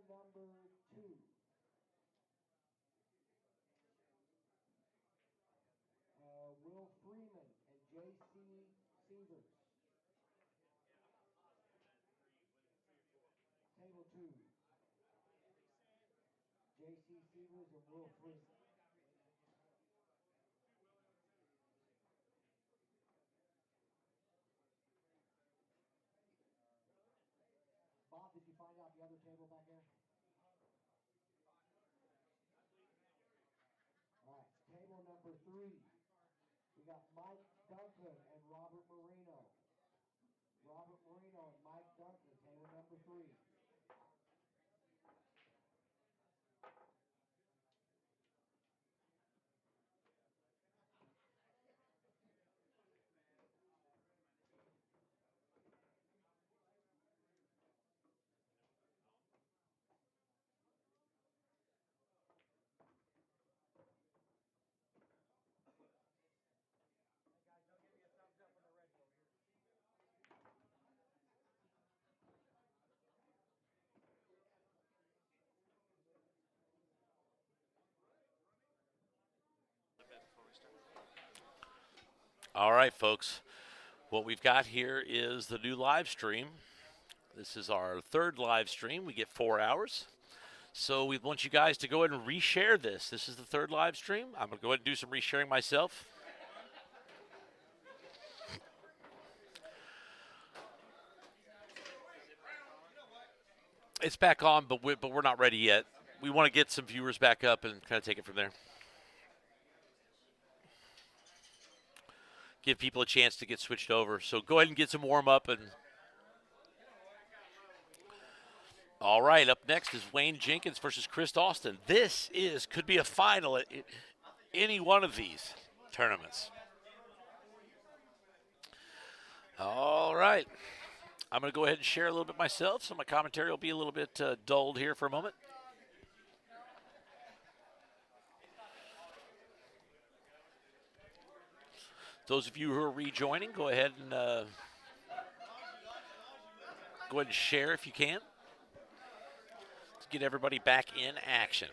number 2. Will Freeman and J.C. Severs. Table 2. J.C. Severs and Will Freeman. Bob, did you find out the other table back there? All right, table number 3. We got Mike Duncan and Robert Marino. Robert Marino and Mike Duncan, table number 3. All right, folks. What we've got here is the new live stream. This is our third live stream. We get 4 hours. So we want you guys to go ahead and reshare this. This is the third live stream. I'm going to go ahead and do some resharing myself. It's back on, but we're not ready yet. We want to get some viewers back up and kind of take it from there. Give people a chance to get switched over. So go ahead and get some warm up. And all right, up next is Wayne Jenkins versus Chris Austin. This could be a final at any one of these tournaments. All right. I'm going to go ahead and share a little bit myself, so my commentary will be a little bit dulled here for a moment. Those of you who are rejoining, go ahead and share if you can to get everybody back in action.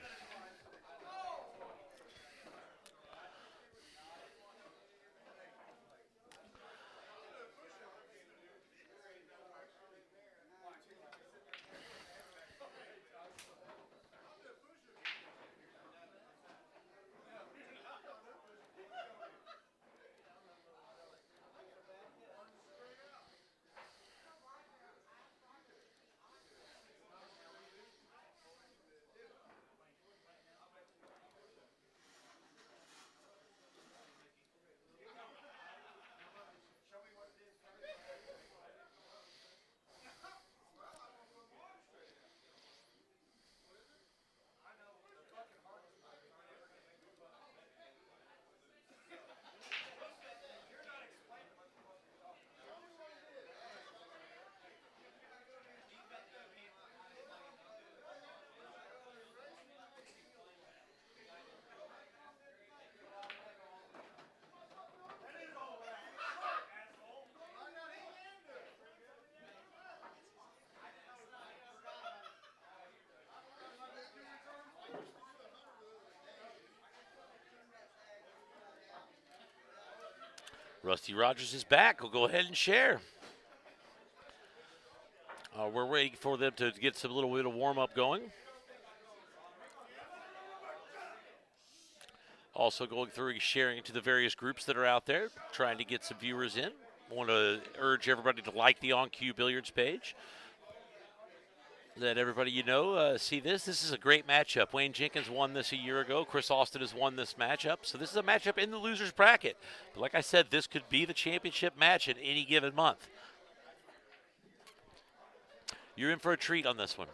Rusty Rogers is back. We'll go ahead and share. We're waiting for them to get some little bit of warm-up going. Also going through and sharing to the various groups that are out there, trying to get some viewers in. I want to urge everybody to like the On Cue Billiards page. Let everybody see this. This is a great matchup. Wayne Jenkins won this a year ago. Chris Austin has won this matchup. So this is a matchup in the loser's bracket. But like I said, this could be the championship match in any given month. You're in for a treat on this one.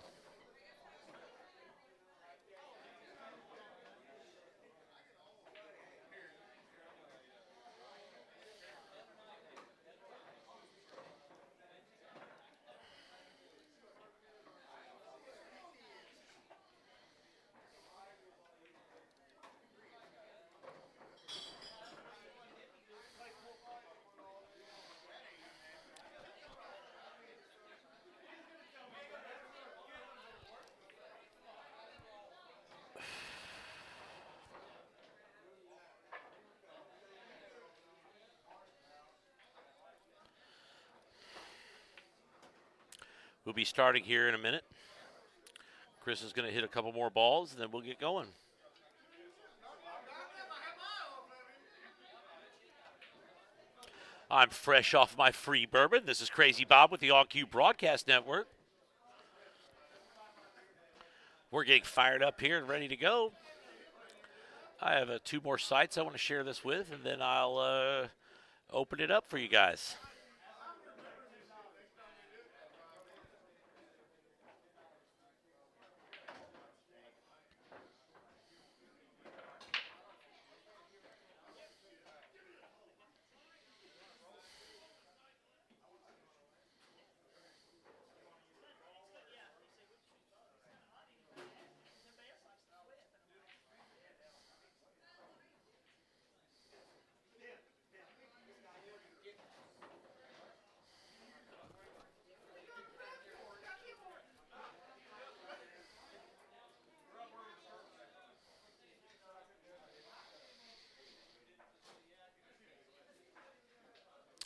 We'll be starting here in a minute. Chris is going to hit a couple more balls, and then we'll get going. I'm fresh off my free bourbon. This is Crazy Bob with the On-Q Broadcast Network. We're getting fired up here and ready to go. I have 2 more sites I want to share this with, and then I'll open it up for you guys.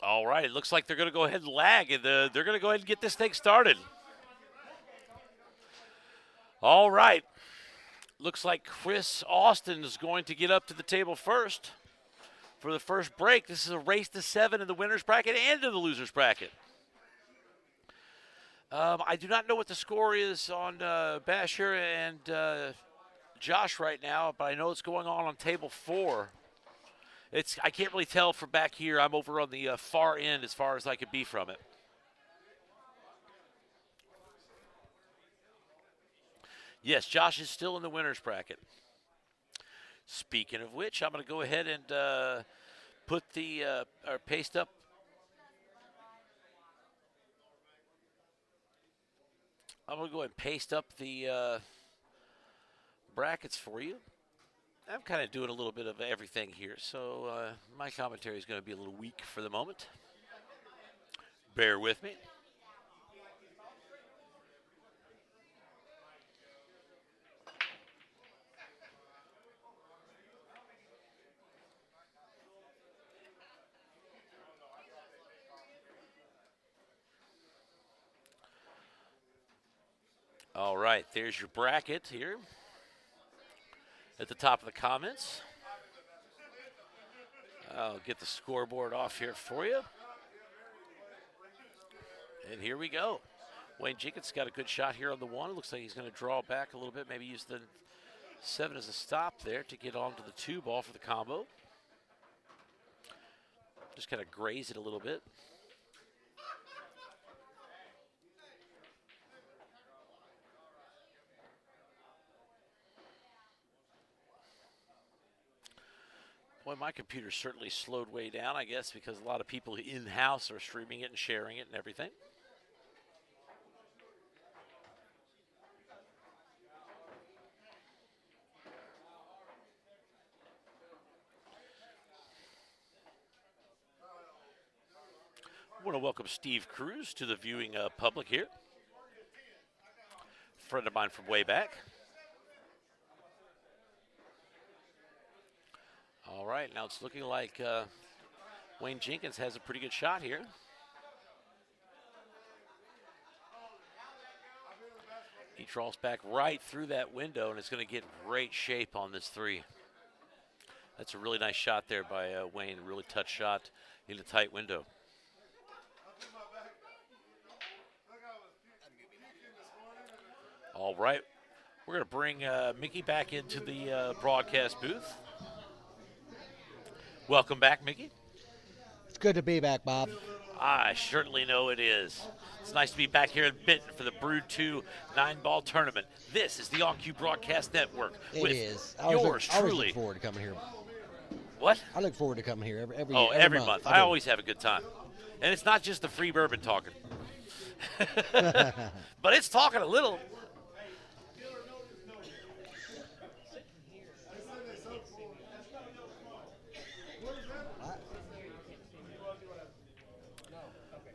All right, it looks like they're going to go ahead and lag, and they're going to go ahead and get this thing started. All right. Looks like Chris Austin is going to get up to the table first for the first break. This is a race to 7 in the winner's bracket and in the loser's bracket. I do not know what the score is on Basher and Josh right now, but I know it's going on table 4. I can't really tell from back here. I'm over on the far end as far as I could be from it. Yes, Josh is still in the winner's bracket. Speaking of which, I'm going to go ahead and put the or paste up. I'm going to go ahead and paste up the brackets for you. I'm kind of doing a little bit of everything here, so my commentary is going to be a little weak for the moment. Bear with me. All right, there's your bracket here at the top of the comments. I'll get the scoreboard off here for you. And here we go. Wayne Jenkins got a good shot here on the 1. It looks like he's going to draw back a little bit, maybe use the 7 as a stop there to get onto the 2 ball for the combo. Just kind of graze it a little bit. Boy, my computer certainly slowed way down, I guess, because a lot of people in-house are streaming it and sharing it and everything. I want to welcome Steve Cruz to the viewing public here. Friend of mine from way back. All right, now it's looking like Wayne Jenkins has a pretty good shot here. He draws back right through that window, and it's going to get great shape on this 3. That's a really nice shot there by Wayne, a really touch shot in a tight window. All right, we're going to bring Mickey back into the broadcast booth. Welcome back, Mickey. It's good to be back, Bob. I certainly know it is. It's nice to be back here in Benton for the Brood 2 9-ball tournament. This is the On-Q Broadcast Network. It is. Yours truly. I always truly. look forward to coming here. What? I look forward to coming here every every month. month. I always have a good time. And it's not just the free bourbon talking. But it's talking a little.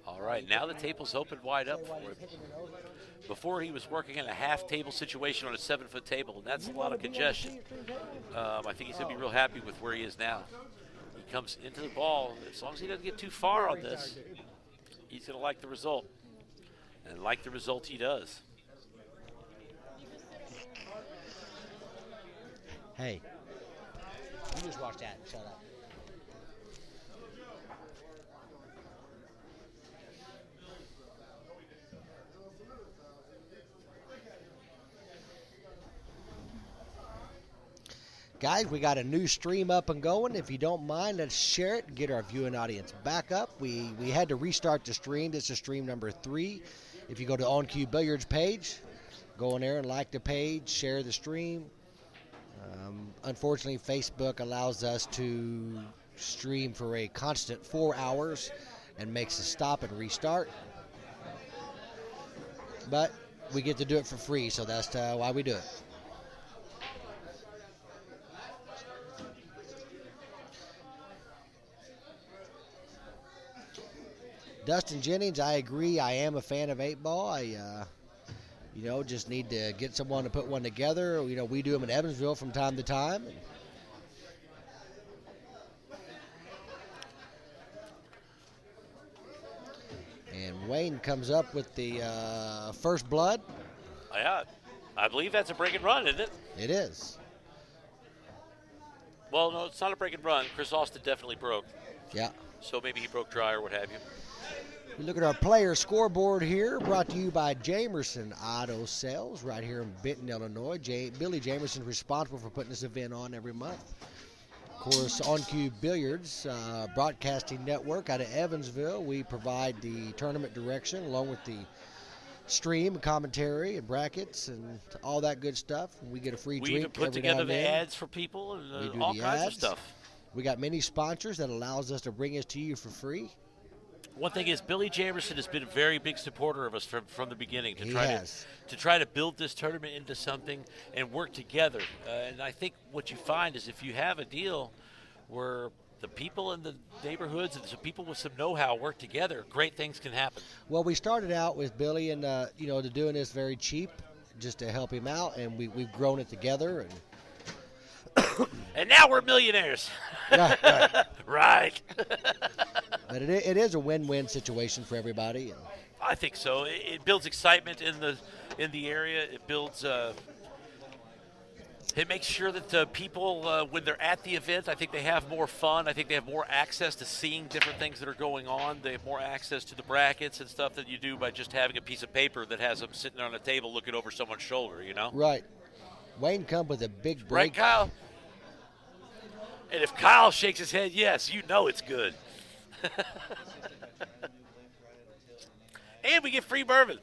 All right, now the table's open wide up for him. Before he was working in a half table situation on a 7-foot table, and that's a lot of congestion. I think he's going to be real happy with where he is now. He comes into the ball. As long as he doesn't get too far on this, he's going to like the result. and like the result he does. Hey, you just watch that. Shut up. Guys, we got a new stream up and going. If you don't mind, let's share it and get our viewing audience back up. We had to restart the stream. This is stream number 3. If you go to On Cue Billiards page, go in there and like the page, share the stream. Unfortunately, Facebook allows us to stream for a constant 4 hours and makes us stop and restart. But we get to do it for free, so that's why we do it. Dustin Jennings, I agree. I am a fan of 8-ball. I just need to get someone to put one together. We do them in Evansville from time to time. And Wayne comes up with the first blood. Yeah, I believe that's a break and run, isn't it? It is. Well, no, it's not a break and run. Chris Austin definitely broke. Yeah. So maybe he broke dry or what have you. We look at our player scoreboard here, brought to you by Jamerson Auto Sales right here in Benton, Illinois. Billy Jamerson's responsible for putting this event on every month. Of course, On Cue Billiards Broadcasting Network out of Evansville. We provide the tournament direction along with the stream, commentary, and brackets, and all that good stuff. We get a free drink. We even put together the ads for people and all kinds of stuff. We got many sponsors that allows us to bring this to you for free. One thing is, Billy Jamerson has been a very big supporter of us from the beginning to try to build this tournament into something and work together. And I think what you find is if you have a deal where the people in the neighborhoods and some people with some know-how work together, great things can happen. Well, we started out with Billy and to doing this very cheap, just to help him out, and we've grown it together. And now we're millionaires. Right. Right. But it is a win-win situation for everybody. I think so. It builds excitement in the area. It builds. It makes sure that people, when they're at the event, I think they have more fun. I think they have more access to seeing different things that are going on. They have more access to the brackets and stuff than you do by just having a piece of paper that has them sitting on a table looking over someone's shoulder. Right. Wayne come with a big break. Right, Kyle? And if Kyle shakes his head, yes, you know it's good. And we get free bourbon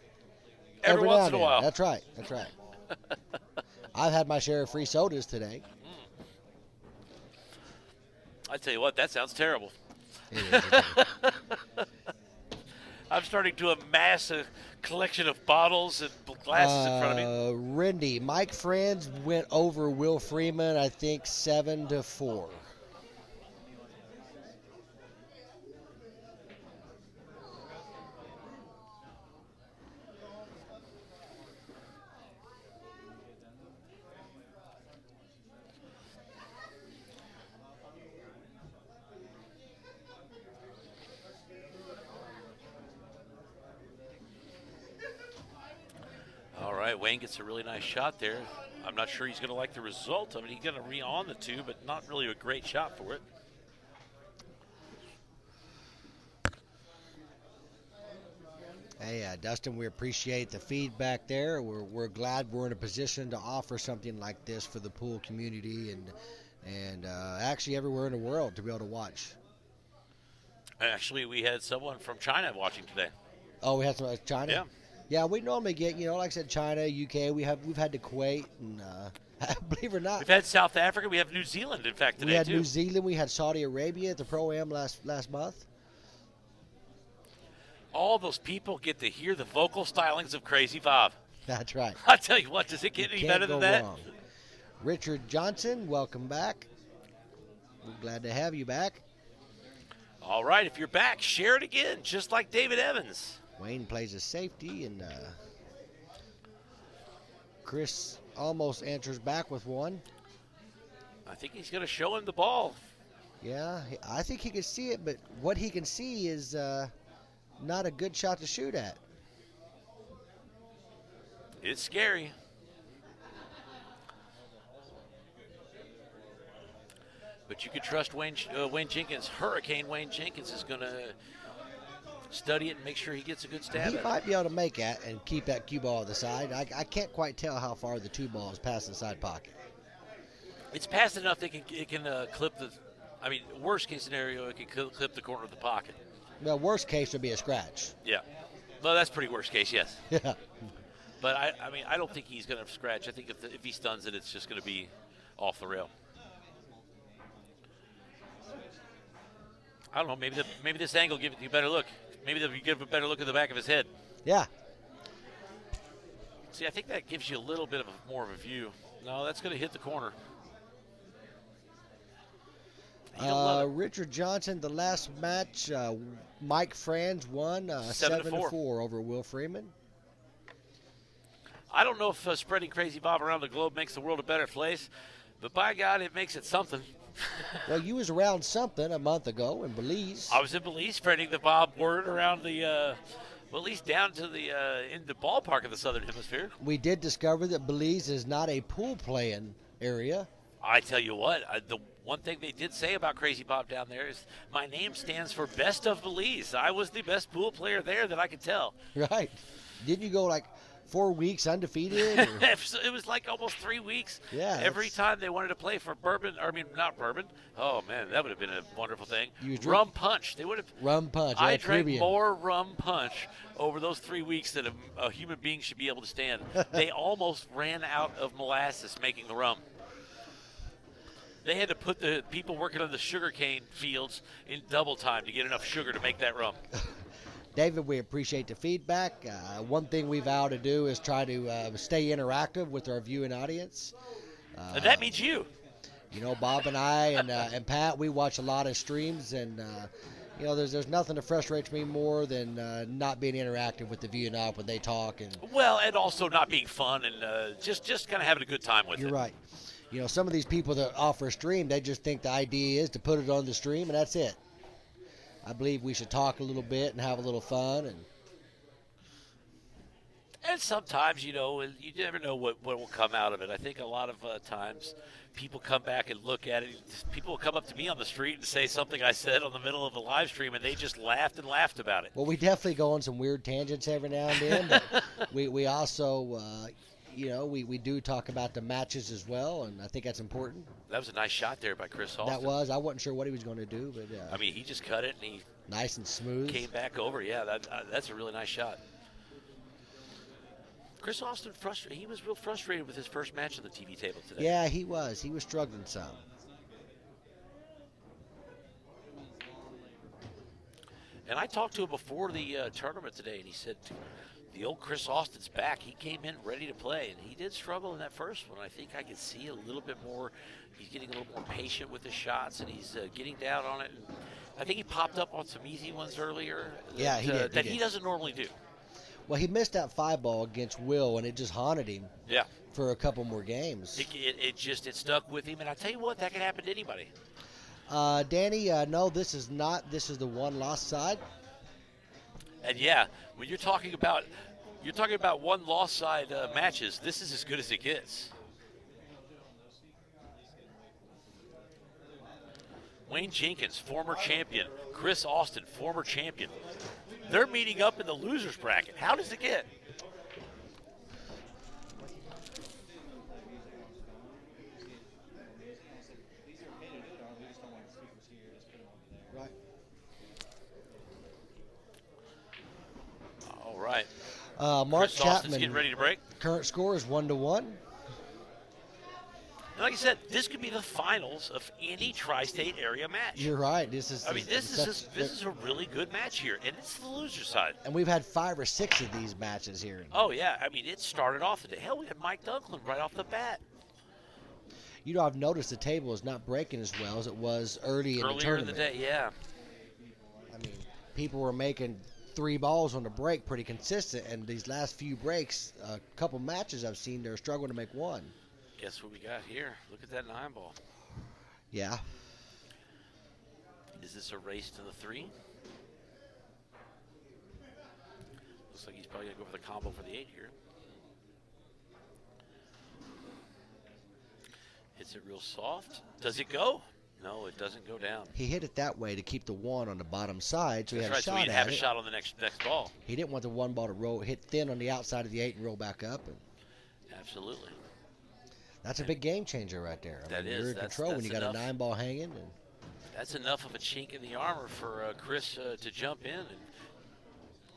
every once in a while. That's right. I've had my share of free sodas today. I tell you what, that sounds terrible. It is. I'm starting to amass a collection of bottles and glasses in front of me. Rindy, Mike Friends went over Will Freeman, I think 7-4. All right, Wayne gets a really nice shot there. I'm not sure he's going to like the result of it. He's going to re-on the two, but not really a great shot for it. Hey, Dustin, we appreciate the feedback there. We're glad we're in a position to offer something like this for the pool community and actually everywhere in the world to be able to watch. Actually, we had someone from China watching today. Oh, we had some China? Yeah. Yeah, we normally get, like I said, China, UK. We've had the Kuwait, and believe it or not, we've had South Africa. We have New Zealand, in fact, today, we had too. New Zealand. We had Saudi Arabia at the Pro-Am last month. All those people get to hear the vocal stylings of Crazy Bob. That's right. I tell you what, does it get any better than that? Wrong. Richard Johnson, welcome back. We're glad to have you back. All right, if you're back, share it again, just like David Evans. Wayne plays a safety, and Chris almost answers back with one. I think he's going to show him the ball. Yeah, I think he can see it, but what he can see is not a good shot to shoot at. It's scary. But you can trust Wayne Jenkins. Hurricane Wayne Jenkins is going to study it and make sure he gets a good stab He at it. might be able to make that and keep that cue ball at the side. I can't quite tell how far the 2 ball is past the side pocket. It's past enough that it can clip the. I mean, worst case scenario, it can clip the corner of the pocket. Well, worst case would be a scratch. Yeah. Well, that's pretty worst case, yes. Yeah. But I mean, I don't think he's going to scratch. I think if he stuns it, it's just going to be off the rail. I don't know. Maybe this angle gives you a better look. Maybe you give a better look at the back of his head. Yeah. See, I think that gives you a little bit of more of a view. No, that's going to hit the corner. Richard Johnson, the last match, Mike Franz won 7-4 over Will Freeman. I don't know if spreading Crazy Bob around the globe makes the world a better place, but by God, it makes it something. Well, you was around something a month ago in Belize. I was in Belize spreading the Bob word around the, well, at least down to in the ballpark of the Southern Hemisphere. We did discover that Belize is not a pool playing area. I tell you what, the one thing they did say about Crazy Bob down there is my name stands for Best of Belize. I was the best pool player there that I could tell. Right. Didn't you go like 4 weeks undefeated? Or? It was like almost 3 weeks. Yeah. Every time they wanted to play for bourbon, not bourbon. Oh, man, that would have been a wonderful thing. Rum punch. They would have. Rum punch. I drank Caribbean. more rum punch over those 3 weeks than a human being should be able to stand. They almost ran out of molasses making the rum. They had to put the people working on the sugarcane fields in double time to get enough sugar to make that rum. David, we appreciate the feedback. One thing we vow to do is try to stay interactive with our viewing audience. And that means you. You know, Bob and I and Pat, we watch a lot of streams, and you know, there's nothing that frustrates me more than not being interactive with the viewing audience when they talk. And well, and also not being fun and just kind of having a good time with it. You're right. You know, some of these people that offer a stream, they just think the idea is to put it on the stream, and that's it. I believe we should talk a little bit and have a little fun. And sometimes, you know, you never know what will come out of it. I think a lot of times people come back and look at it. People will come up to me on the street and say something I said on the middle of a live stream, and they just laughed about it. Well, we definitely go on some weird tangents every now and then. But we also, you know, we do talk about the matches as well, and I think that's important. That was a nice shot there by Chris Austin. That was. I wasn't sure what he was going to do, but I mean, he just cut it and he nice and smooth. Came back over. Yeah, that's a really nice shot. Chris Austin he was real frustrated with his first match on the TV table today. Yeah, he was. He was struggling some. And I talked to him before the tournament today, and he said, the old Chris Austin's back. He came in ready to play, and he did struggle in that first one. I think I could see a little bit more. He's getting a little more patient with his shots, and he's getting down on it. And I think he popped up on some easy ones earlier. Yeah, he did. He doesn't normally do. Well, he missed that 5-ball against Will, and it just haunted him. Yeah. For a couple more games. It stuck with him, and I tell you what, that can happen to anybody. Danny, no, this is not. This is the one lost side. And yeah, when you're talking about one lost side matches, this is as good as it gets. Wayne Jenkins, former champion. Chris Austin, former champion. They're meeting up in the losers bracket. How does it get? Right. All right. Mark Chris Chapman. Austin's getting ready to break. Current score is 1-1. And like I said, this could be the finals of any tri-state area match. You're right. This is a really good match here, and it's the loser side. And we've had 5 or 6 of these matches here. Oh yeah, I mean it started off today. Hell, we had Mike Dunklin right off the bat. You know, I've noticed the table is not breaking as well as it was earlier in the tournament. In the day, yeah. I mean, people were making 3 balls on the break pretty consistent, and these last few breaks, a couple matches I've seen, they're struggling to make one. Guess what we got here? Look at that 9 ball. Yeah. Is this a race to the 3? Looks like he's probably going to go for the combo for the 8 here. Hits it real soft. Does it go? No, it doesn't go down. He hit it that way to keep the 1 on the bottom side, so he That's had right, a shot so he'd at have it. a shot on the next ball. He didn't want the 1 ball to hit thin on the outside of the 8 and roll back up. And Absolutely. that's a big game changer right there. I That mean, is. You're in That's- control when that's you got enough. a 9 ball hanging. And That's enough of a chink in the armor for Chris to jump in and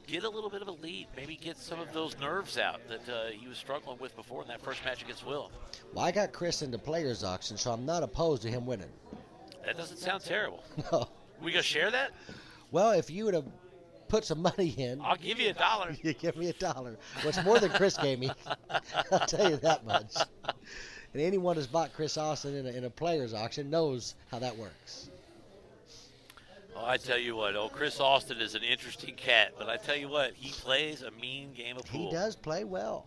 get a little bit of a lead. Maybe get some of those nerves out that he was struggling with before in that first match against Will. well, I got Chris in the players auction, so I'm not opposed to him winning. That doesn't sound terrible. No. We gonna share that? Well, if you would have put some money in, I'll give you $1. you give me $1. What's more than Chris gave me. I'll tell you that much. And anyone who's bought Chris Austin in a players auction knows how that works. Oh, I tell you what, Chris Austin is an interesting cat, but I tell you what, he plays a mean game of pool. He does play well.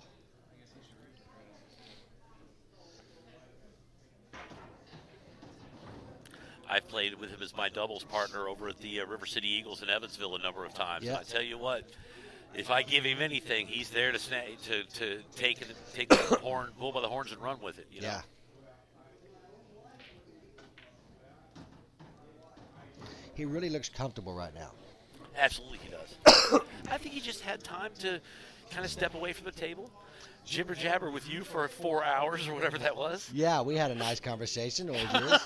I've played with him as my doubles partner over at the River City Eagles in Evansville a number of times. Yep. I tell you what, if I give him anything, he's there to take the bull by the horns and run with it. You know? Yeah. He really looks comfortable right now. Absolutely, he does. I think he just had time to kind of step away from the table, jibber jabber with you for 4 hours or whatever that was. Yeah, we had a nice conversation over yours.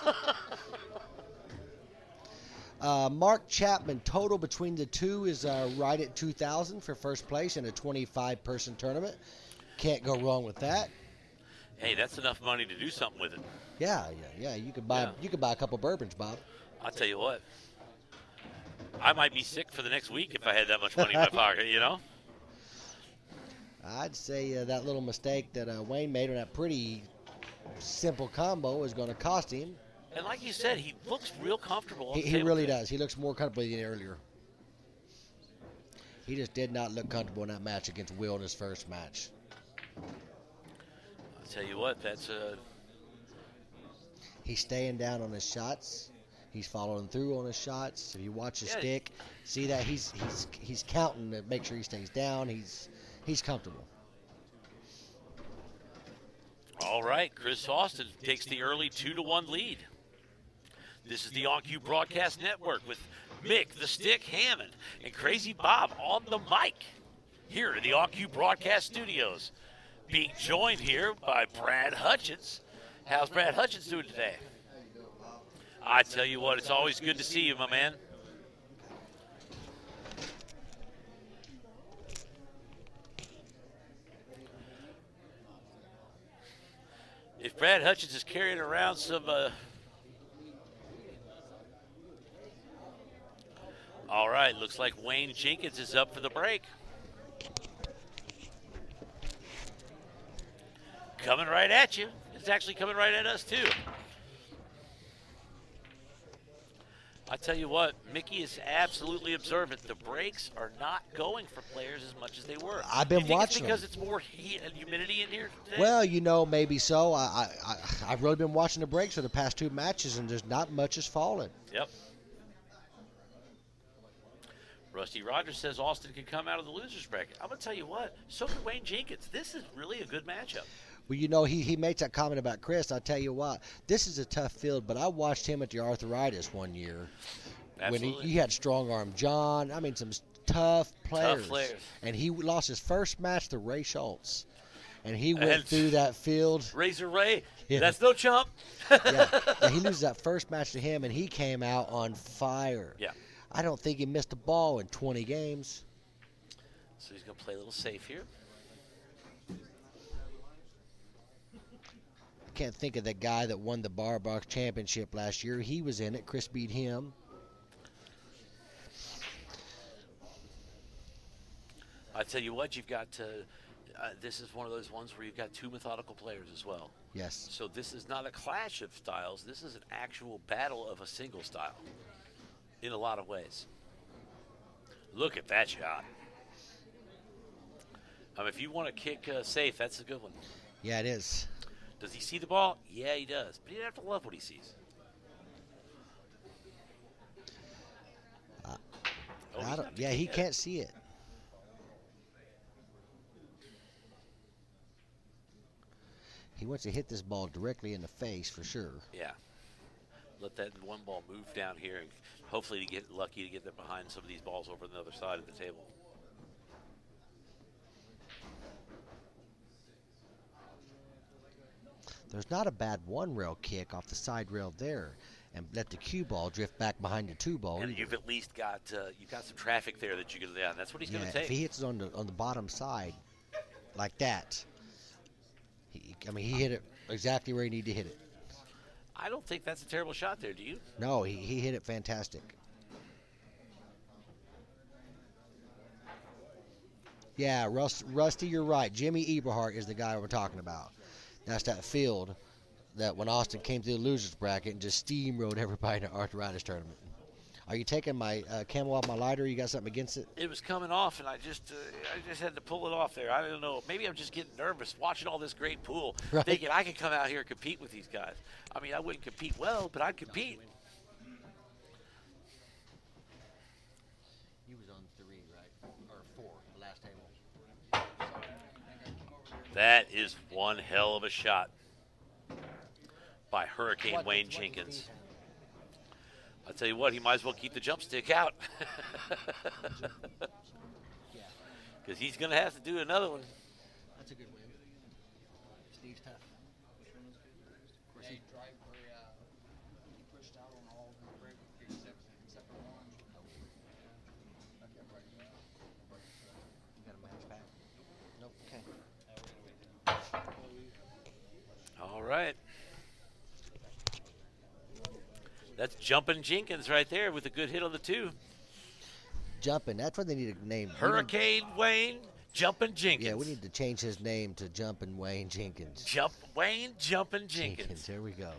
Mark Chapman, total between the two is right at 2,000 for first place in a 25-person tournament. Can't go wrong with that. Hey, that's enough money to do something with it. Yeah. You could buy a couple bourbons, Bob. I'll tell you what. I might be sick for the next week if I had that much money in my pocket, you know? I'd say that little mistake that Wayne made on that pretty simple combo is going to cost him. And like you said, he looks real comfortable. On the He table really today. does. He looks more comfortable than earlier. He just did not look comfortable in that match against Will in his first match. I'll tell you what, that's He's staying down on his shots. He's following through on his shots. If you watch his stick, see that he's counting to make sure he stays down. He's comfortable. all right. Chris Austin takes the early 2-1 lead. This is the OnCue Broadcast Network with Mick the Stick Hammond and Crazy Bob on the mic here in the OnCue Broadcast Studios. Being joined here by Brad Hutchins. How's Brad Hutchins doing today? I tell you what, it's always good to see you, my man. If Brad Hutchins is carrying around some all right, looks like Wayne Jenkins is up for the break. Coming right at you. It's actually coming right at us, too. I tell you what, Mickey is absolutely observant. The breaks are not going for players as much as they were. I've been you think watching it's because them. it's more heat and humidity in here today? Well, maybe so. I've really been watching the breaks for the past 2 matches, and there's not much has fallen. Yep. Rusty Rogers says Austin can come out of the loser's bracket. I'm going to tell you what, so can Wayne Jenkins. This is really a good matchup. Well, he makes that comment about Chris. I'll tell you what, this is a tough field, but I watched him at the arthritis one year. Absolutely. When he had Strong Arm John. I mean, some tough players. Tough players. And he lost his first match to Ray Schultz. And he went And through that field. Razor Ray, Yeah. that's no chump. Yeah. And he loses that first match to him, and he came out on fire. Yeah. I don't think he missed a ball in 20 games. So he's going to play a little safe here. Can't think of the guy that won the Bar Box Championship last year. He was in it. Chris beat him. I tell you what, you've got this is one of those ones where you've got 2 methodical players as well. Yes. So this is not a clash of styles. This is an actual battle of a single style in a lot of ways. Look at that shot. If you want to kick safe, that's a good one. Yeah, it is. Does he see the ball? Yeah, he does. But he doesn't have to love what he sees. He can't see it. He wants to hit this ball directly in the face for sure. Yeah. Let that one ball move down here, and hopefully to get lucky to get them behind some of these balls over on the other side of the table. There's not a bad one-rail kick off the side rail there, and let the cue ball drift back behind the two ball. And you've at least got you've got some traffic there that you can. Yeah, that's what he's going to take. If he hits it on the bottom side like that, he hit it exactly where he needed to hit it. I don't think that's a terrible shot there. Do you? No, he hit it fantastic. Yeah, Rusty, you're right. Jimmy Eberhardt is the guy we're talking about. That's that field that when Austin came through the losers bracket and just steamrolled everybody in the arthritis tournament. Are you taking my Camel off my lighter? You got something against it? It was coming off, and I just had to pull it off there. I don't know. Maybe I'm just getting nervous watching all this great pool, right. Thinking I could come out here and compete with these guys. I mean, I wouldn't compete well, but I'd compete. He was on 3, right? Or 4, the last table. That is one hell of a shot by Hurricane Wayne Jenkins. I'll tell you what, he might as well keep the jump stick out. Because he's going to have to do another one. That's a good win. Steve's tough. Of course, he pushed out on all the break except for one. You got a match back? Nope. Okay. All right. That's Jumpin' Jenkins right there with a good hit on the 2. Jumpin', that's what they need to name. Hurricane Wayne Jumpin' Jenkins. Yeah, we need to change his name to Jumpin' Wayne Jenkins. Wayne Jumpin' Jenkins. There we go.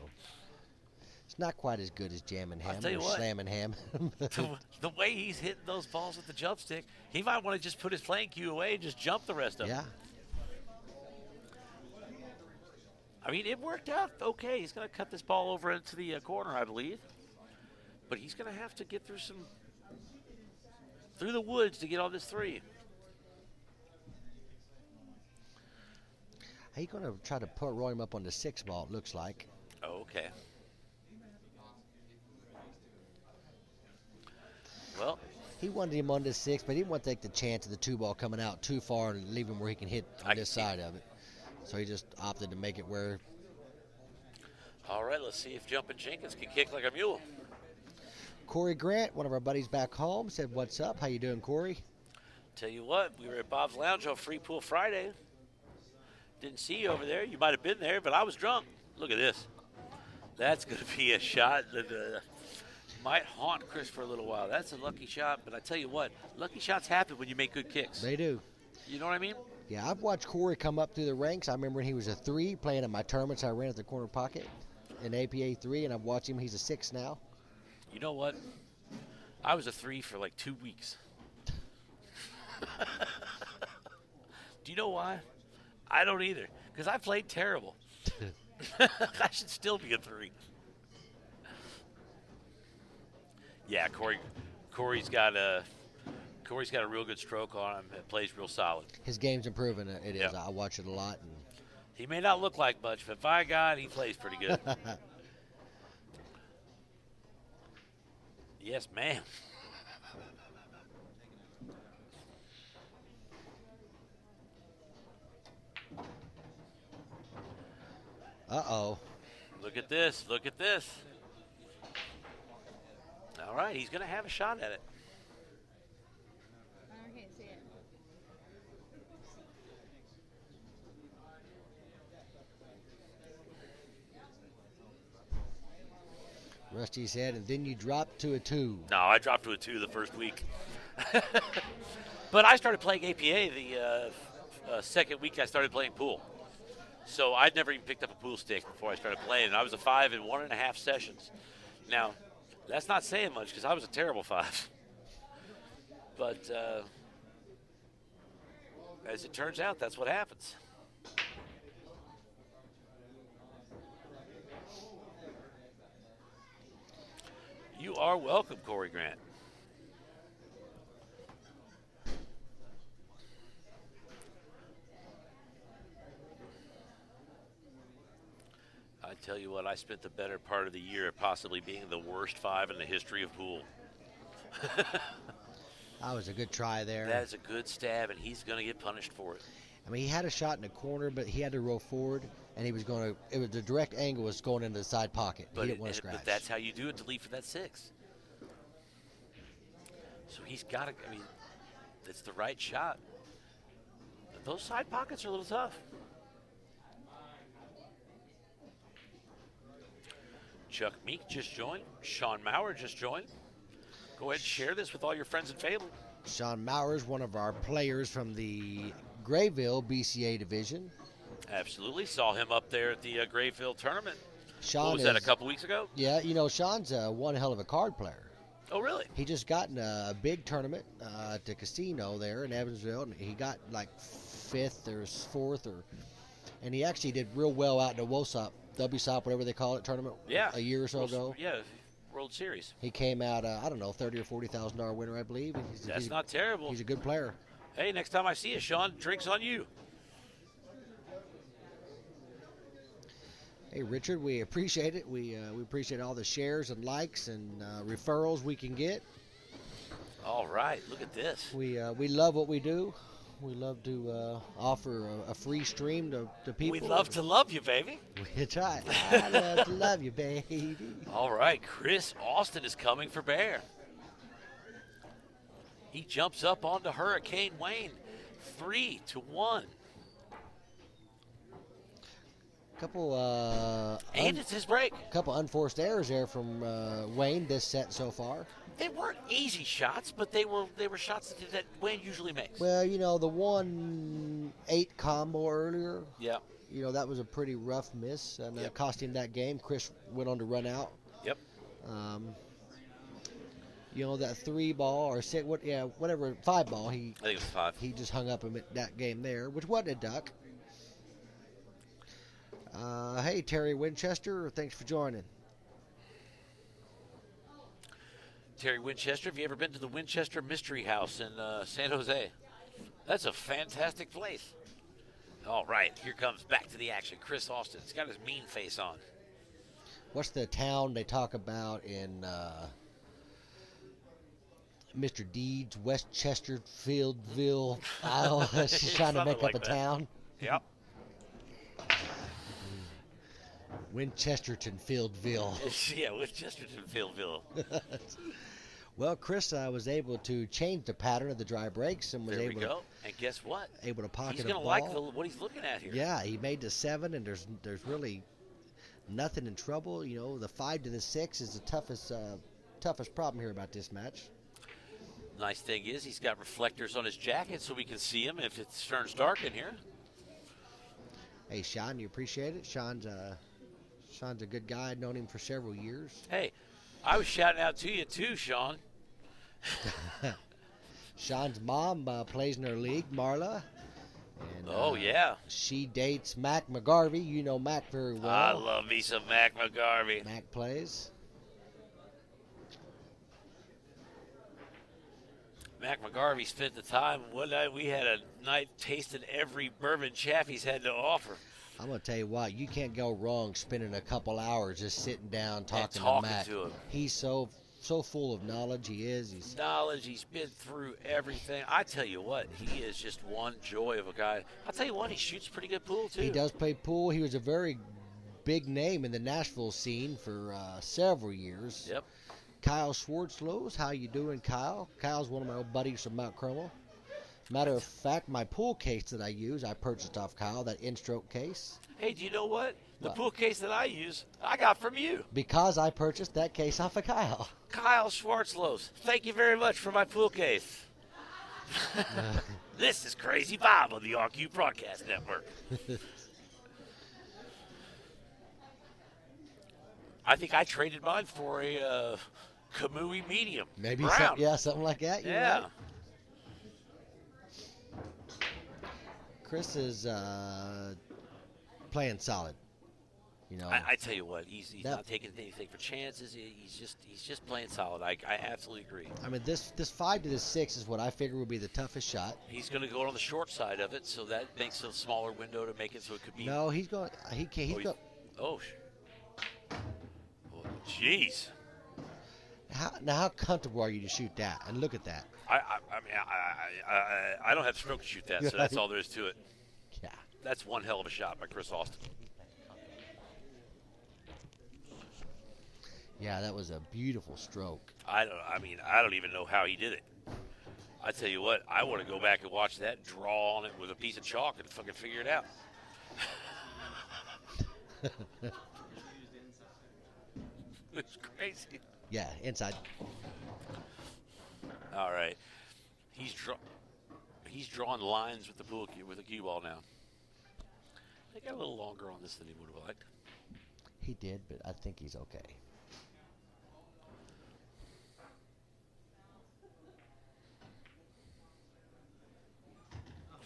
It's not quite as good as Jammin' Ham tell you or what, Slammin' Ham. the way he's hitting those balls with the jump stick, he might want to just put his playing cue away and just jump the rest of them. Yeah. I mean, it worked out okay. He's going to cut this ball over into the corner, I believe. But he's going to have to get through the woods to get on this 3. He's going to try to roll him up on the 6 ball, it looks like. Oh, okay. Well, he wanted him on the 6, but he didn't want to take the chance of the 2 ball coming out too far and leave him where he can hit on this side of it. So he just opted to make it where. All right, let's see if Jumpin' Jenkins can kick like a mule. Corey Grant, one of our buddies back home, said, "What's up? How you doing, Corey?" Tell you what, we were at Bob's Lounge on Free Pool Friday. Didn't see you over there. You might have been there, but I was drunk. Look at this. That's going to be a shot that might haunt Chris for a little while. That's a lucky shot, but I tell you what, lucky shots happen when you make good kicks. They do. You know what I mean? Yeah, I've watched Corey come up through the ranks. I remember when he was a 3 playing in my tournaments I ran at the corner pocket in APA 3, and I've watched him. He's a 6 now. You know what? I was a 3 for like 2 weeks. Do you know why? I don't either, because I played terrible. I should still be a 3. Yeah, Corey's got a real good stroke on him. It plays real solid. His game's improving. It is. Yep. I watch it a lot. And he may not look like much, but by God, he plays pretty good. Yes, ma'am. Uh-oh. Look at this. Look at this. All right, he's going to have a shot at it. I can't see it. Rusty said, and then you dropped to a 2. No, I dropped to a 2 the first week. But I started playing APA the second week I started playing pool. So I'd never even picked up a pool stick before I started playing. And I was a 5 in 1.5 sessions. Now, that's not saying much because I was a terrible 5. But as it turns out, that's what happens. You are welcome, Corey Grant. tell you what, I spent the better part of the year possibly being the worst 5 in the history of pool. That was a good try there. That is a good stab, and he's going to get punished for it. I mean, he had a shot in the corner, but he had to roll forward, and he was going to. It was the direct angle was going into the side pocket. He didn't want to scratch. But that's how you do it to lead for that 6. So he's got to. I mean, it's the right shot. But those side pockets are a little tough. Chuck Meek just joined. Sean Maurer just joined. Go ahead and share this with all your friends and family. Sean Maurer is one of our players from the Grayville BCA division. Absolutely. Saw him up there at the Grayville tournament. Sean what was that, a couple weeks ago? Yeah, Sean's one hell of a card player. Oh, really? He just got in a big tournament at the casino there in Evansville, and he got like 5th or 4th, and he actually did real well out in the WSOP, whatever they call it, tournament. Yeah. A year or so ago. Yeah, World Series. He came out, I don't know, $30,000 or $40,000 winner, I believe. That's not terrible. He's a good player. Hey, next time I see you, Sean, drinks on you. Hey, Richard, we appreciate it. We appreciate all the shares and likes and referrals we can get. All right, look at this. We love what we do. We love to offer a free stream to people. We love to love you, baby. That's right. I love to love you, baby. All right, Chris Austin is coming for Bear. He jumps up onto Hurricane Wayne, 3-1. And it's his break. Couple unforced errors there from Wayne this set so far. They weren't easy shots, but they were shots that Wayne usually makes. Well, the 1-8 combo earlier. Yeah. That was a pretty rough miss, and Yep. cost him that game. Chris went on to run out. Yep. That 3 ball or 6, whatever 5 ball. I think it was 5. He just hung up him at that game there, which wasn't a duck. Hey, Terry Winchester, thanks for joining. Terry Winchester, have you ever been to the Winchester Mystery House in San Jose? That's a fantastic place. All right, here comes back to the action. Chris Austin. He's got his mean face on. What's the town they talk about in Mr. Deeds, West Chesterfieldville, Iowa? She's trying to make up a town. Yep. Winchestertonfieldville. Yeah, Winchestertonfieldville. Well, Chris was able to change the pattern of the dry breaks and was There we able go. And guess what? able to pocket He's a going to ball. like what he's looking at here. Yeah, he made the 7, and there's really nothing in trouble. The 5 to the 6 is the toughest problem here about this match. Nice thing is he's got reflectors on his jacket so we can see him if it turns dark in here. Hey, Sean, you appreciate it? Sean's a good guy. I've known him for several years. Hey, I was shouting out to you too, Sean. Sean's mom plays in our league, Marla. And, Oh, yeah. She dates Mac McGarvey. You know Mac very well. I love me some Mac McGarvey. Mac plays. Mac McGarvey spent the time. One night we had a night tasting every bourbon Chaffee's had to offer. I'm going to tell you what, you can't go wrong spending a couple hours just sitting down talking talking to Mac. to him. He's so full of knowledge. He is. He's He's been through everything. I tell you what, he is just one joy of a guy. I'll tell you what, he shoots pretty good pool too. He does play pool. He was a very big name in the Nashville scene for several years. Yep. Kyle Schwartzlows, how you doing, Kyle? Kyle's one of my old buddies from Mount Carmel. Matter of fact, my pool case that I use, I purchased off Kyle, that in-stroke case. Hey, do you know what? The What? pool case that I use, I got from you. Because I purchased that case off of Kyle. Kyle Schwartzlows. Thank you very much for my pool case. This is Crazy Bob on the RQ Broadcast Network. I think I traded mine for a Kamui medium. Maybe brown. something like that. You're Yeah. right. Chris is playing solid. I tell you what, he's That- not taking anything for chances. He's just playing solid. I absolutely agree. I mean, this 5 to the 6 is what I figure would be the toughest shot. He's going to go on the short side of it, so that makes a smaller window to make it so it could be. No, he's going. He can't. He's Oh, going. Oh, Jeez. Now, how comfortable are you to shoot that? And look at that. I don't have stroke to shoot that, so that's all there is to it. Yeah. That's one hell of a shot by Chris Austin. Yeah, that was a beautiful stroke. I don't even know how he did it. I tell you what, I want to go back and watch that, draw on it with a piece of chalk and fucking figure it out. It's crazy. Yeah, inside. All right, he's drawing lines with the pool cue, with the cue ball now. They got a little longer on this than he would have liked. He did, but I think he's okay.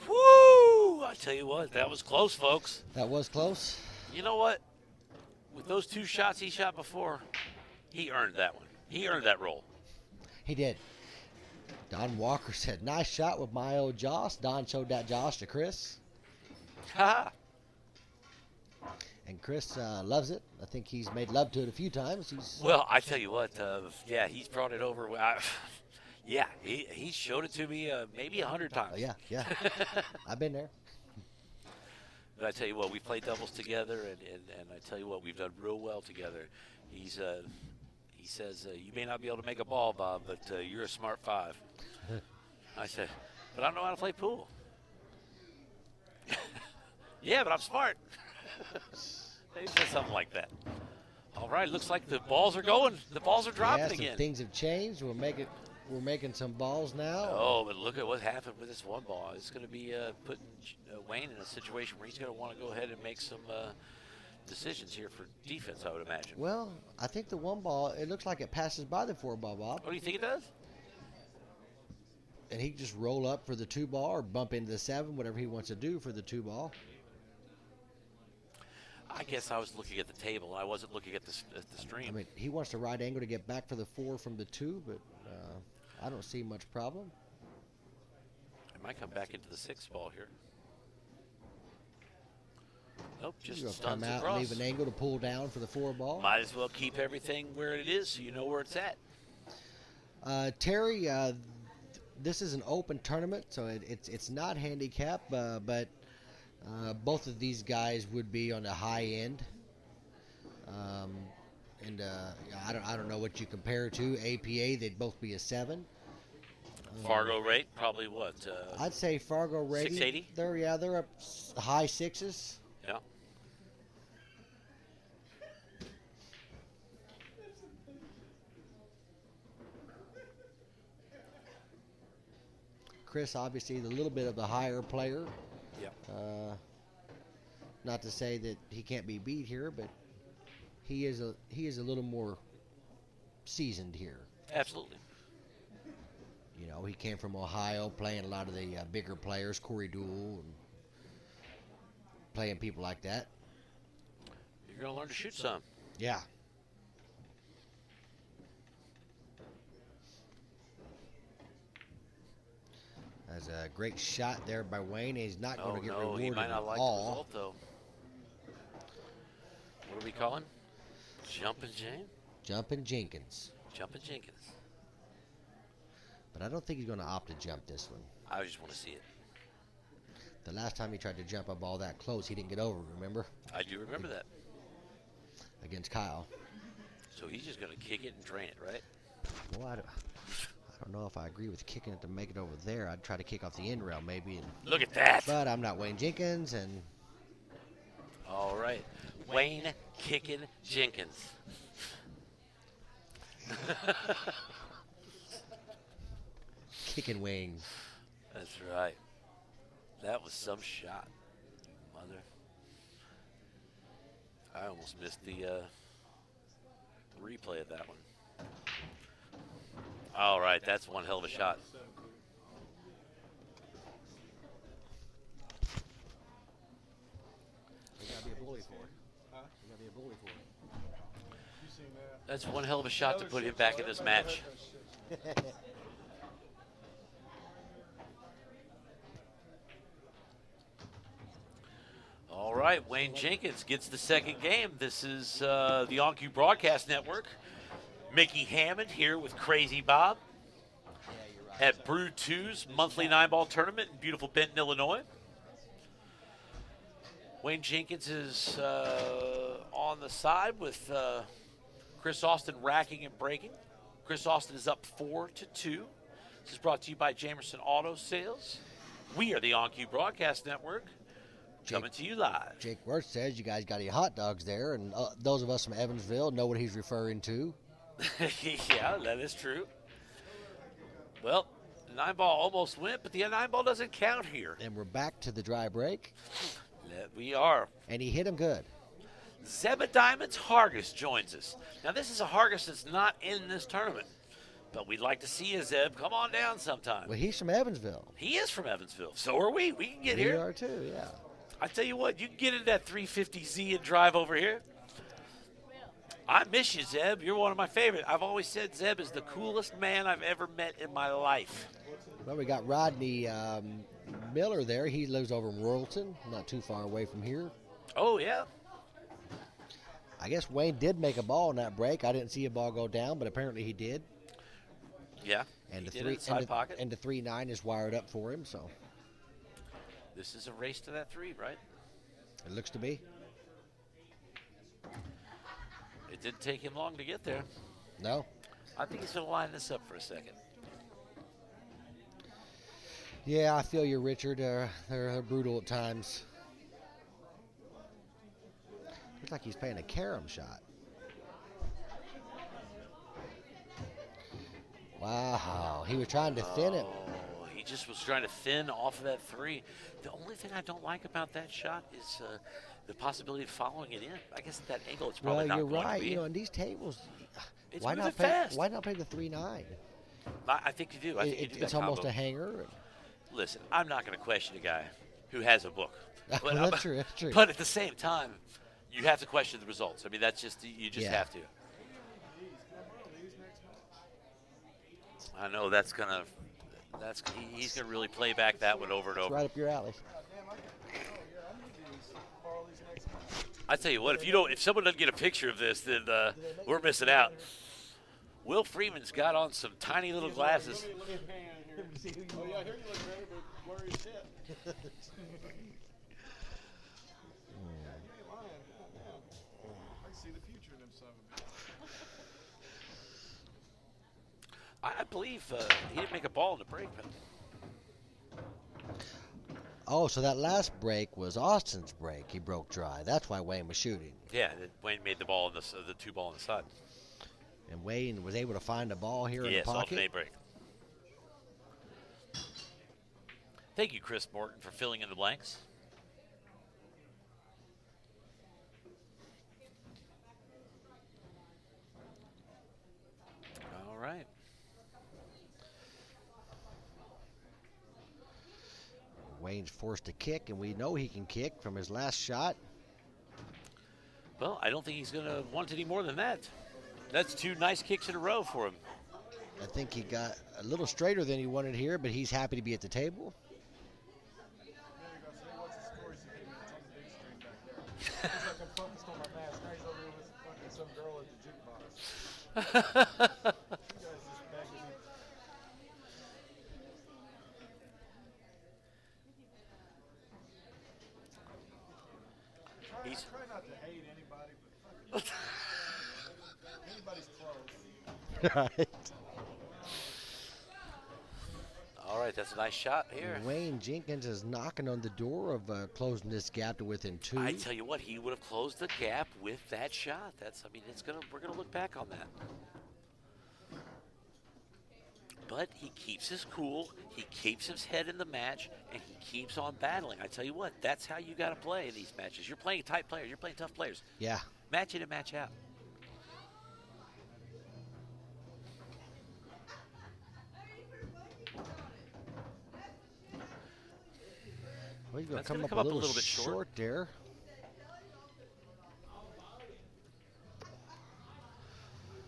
Woo! I tell you what, that was close, folks. That was close. You know what? With those 2 shots he shot before, he earned that one. He earned that roll. He did. Don Walker said, nice shot with my old Josh. Don showed that Josh to Chris. Ha! And Chris loves it. I think he's made love to it a few times. Well, I tell you what, yeah, he's brought it over. Yeah, he showed it to me maybe 100 times. Oh, yeah. I've been there. But I tell you what, we played doubles together, and I tell you what, we've done real well together. He says, you may not be able to make a ball, Bob, but you're a smart 5. I said, but I don't know how to play pool. Yeah, but I'm smart. They said something like that. All right, looks like the balls are going. The balls are dropping again. Things have changed. We're making some balls now. Oh, but look at what happened with this one ball. It's going to be putting Wayne in a situation where he's going to want to go ahead and make some decisions here for defense, I would imagine. Well, I think the one ball, it looks like it passes by the 4-ball, Bob. Oh, do you think it does? And he can just roll up for the 2-ball or bump into the 7, whatever he wants to do for the 2-ball. I guess I was looking at the table. I wasn't looking at the stream. I mean, he wants the right angle to get back for the 4 from the 2, but I don't see much problem. It might come back into the 6 ball here. Nope, just You're stuns come out across. and leave an angle to pull down for the 4-ball. Might as well keep everything where it is so you know where it's at. Terry, this is an open tournament, so it's not handicap, but both of these guys would be on the high end. I don't know what you compare to. APA, they'd both be a 7. Fargo rate, probably what? I'd say Fargo rating. 680? They're up high 6s. Yeah. Chris, obviously, a little bit of the higher player. Yeah. Not to say that he can't be beat here, but he is a little more seasoned here. Absolutely. You know, he came from Ohio, playing a lot of the bigger players, Corey Doole, and playing people like that. You're going to learn to shoot some. Yeah. That's a great shot there by Wayne. He's not going to get rewarded he might not at like all. the result, though. What are we calling? Jumpin' Jane? Jumping Jenkins. Jumpin' Jenkins. But I don't think he's going to opt to jump this one. I just want to see it. The last time he tried to jump a ball that close, he didn't get over, remember? I do remember that. Against Kyle. So he's just going to kick it and drain it, right? Well, I don't know if I agree with kicking it to make it over there. I'd try to kick off the end rail maybe. Look at that. But I'm not Wayne Jenkins, and All right. Wayne kicking Jenkins. kicking wings. That's right. That was some shot, mother. I almost missed the replay of that one. All right, that's one hell of a shot. You gotta be a bully for it. You gotta be a bully for it. That's one hell of a shot to put him back in this match. All right, Wayne Jenkins gets the second game. This is the OnQ Broadcast Network. Mickey Hammond here with Crazy Bob at Brew 2's monthly 9-ball tournament in beautiful Benton, Illinois. Wayne Jenkins is on the side with Chris Austin racking and breaking. Chris Austin is up 4-2. This is brought to you by Jamerson Auto Sales. We are the OnQ Broadcast Network, coming to you live. Jake Wirtz says you guys got any hot dogs there, and those of us from Evansville know what he's referring to. Yeah, that is true. Well, the 9-ball almost went, but the 9-ball doesn't count here. And we're back to the dry break. That we are. And he hit him good. Zeba Diamonds Hargis joins us. Now, this is a Hargis that's not in this tournament, but we'd like to see you, Zeb. Come on down sometime. Well, he's from Evansville. He is from Evansville. So are we. We can get We here. are too, yeah. I tell you what, you can get in that 350Z and drive over here. I miss you, Zeb. You're one of my favorite. I've always said Zeb is the coolest man I've ever met in my life. Well, we got Rodney Miller there. He lives over in Royalton, not too far away from here. Oh, yeah. I guess Wayne did make a ball in that break. I didn't see a ball go down, but apparently he did. Yeah, And he the did it inside pocket. And the 3-9 is wired up for him, so This is a race to that 3, right? it looks to be. It didn't take him long to get there. No? I think he's going to line this up for a second. Yeah, I feel you, Richard. They're brutal at times. Looks like he's playing a carom shot. Wow, he was trying to thin it. Oh, he just was trying to thin off of that 3. The only thing I don't like about that shot is the possibility of following it in. I guess at that angle, it's probably Well, not you're going right. to be. You know, in these tables, It's why moving not play? fast. Why not play the 3-9? I think you do. I think you do that It's almost combo. a hanger. Listen, I'm not going to question a guy who has a book. That's true. That's true. But at the same time, you have to question the results. I mean, that's just, you just Yeah. have to. I know he's going to really play back that one over and It's over. right up your alley. I tell you what, if someone doesn't get a picture of this, then we're missing out. Will Freeman's got on some tiny little glasses. Oh, yeah, I hear you look better, but blurry as shit. I can see the future in them son of a bitch. I believe he didn't make a ball in the break, but Oh, so that last break was Austin's break. He broke dry. That's why Wayne was shooting. yeah, Wayne made the ball in the 2 ball on the side. And Wayne was able to find a ball here in Yes, the pocket. alternate break. Thank you, Chris Morton, for filling in the blanks. All right. Wayne's forced to kick, and we know he can kick from his last shot. Well, I don't think he's going to want any more than that. That's 2 nice kicks in a row for him. I think he got a little straighter than he wanted here, but he's happy to be at the table. There you go. So they watch the scores. He came in. It's on the big screen back there. He's like, I'm focused on my mask. Now he's over here with fucking some girl at the jukebox. You guys just begging me. Try not to hate anybody, but fucking anybody's close. Right. All right, that's a nice shot here. Wayne Jenkins is knocking on the door of closing this gap to within 2. I tell you what, he would have closed the gap with that shot. We're gonna look back on that. But he keeps his cool, he keeps his head in the match, and he keeps on battling. I tell you what, that's how you got to play in these matches. You're playing tight players, you're playing tough players. Yeah. Match in and match out. Well, he's going That's to gonna come up a little bit short there.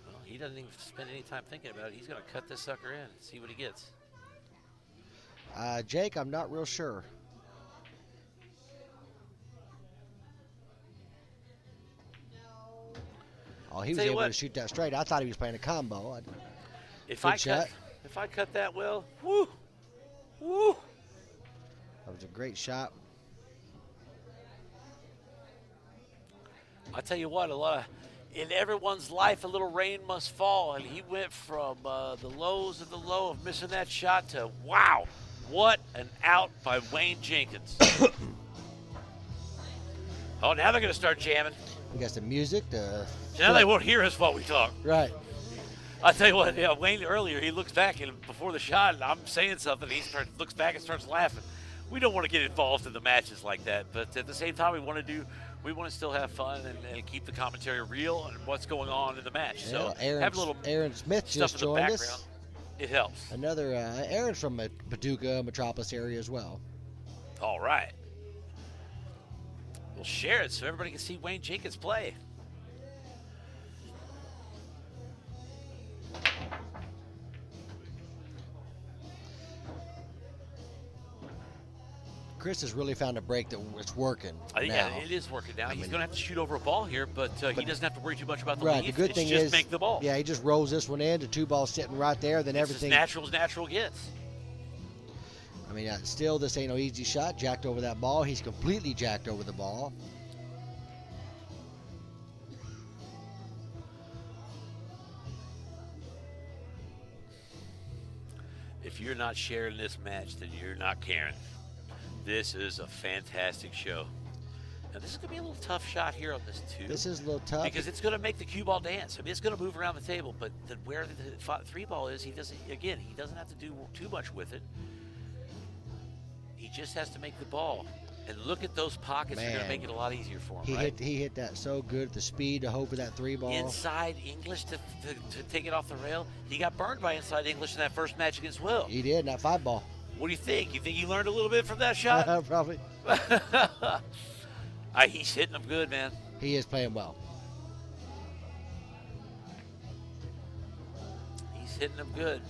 Well, he doesn't even spend any time thinking about it. He's going to cut this sucker in and see what he gets. Jake, I'm not real sure. Oh, he was Tell you able what. to shoot that straight. I thought he was playing a combo. If Good I shot. cut that well, woo, woo. That was a great shot. I tell you what, in everyone's life, a little rain must fall, and he went from the lows of the low of missing that shot to wow, what an out by Wayne Jenkins. Oh, now they're gonna start jamming. We got some music. Now they won't hear us while we talk. Right. I tell you what, yeah, Wayne earlier he looks back and before the shot, and I'm saying something, looks back and starts laughing. We don't want to get involved in the matches like that, but at the same time, we want to still have fun and keep the commentary real and what's going on in the match. So have a little Aaron Smith stuff just in the joined background. us. It helps. Another Aaron's from Paducah, Metropolis area as well. All right. We'll share it so everybody can see Wayne Jenkins play. Chris has really found a break that it's working. Yeah, it is working now. He's going to have to shoot over a ball here, but he doesn't have to worry too much about the Right, lead. the good It's thing just is, make the ball. yeah, he just rolls this one in, the two balls sitting right there, then It's everything. as natural as natural gets. I mean, still, this ain't no easy shot. Jacked over that ball. He's completely jacked over the ball. If you're not sharing this match, then you're not caring. This is a fantastic show. Now, this is going to be a little tough shot here on this two. This is a little tough. Because it's going to make the cue ball dance. I mean, it's going to move around the table, but where the three ball is, he doesn't have to do too much with it. He just has to make the ball. And look at those pockets. They're going to make it a lot easier for him, right? He hit that so good, the speed to hope of that three ball. Inside English to take it off the rail. He got burned by inside English in that first match against Will. He did, in that five ball. What do you think? You think he learned a little bit from that shot? Probably. He's hitting them good, man. He is playing well. He's hitting them good.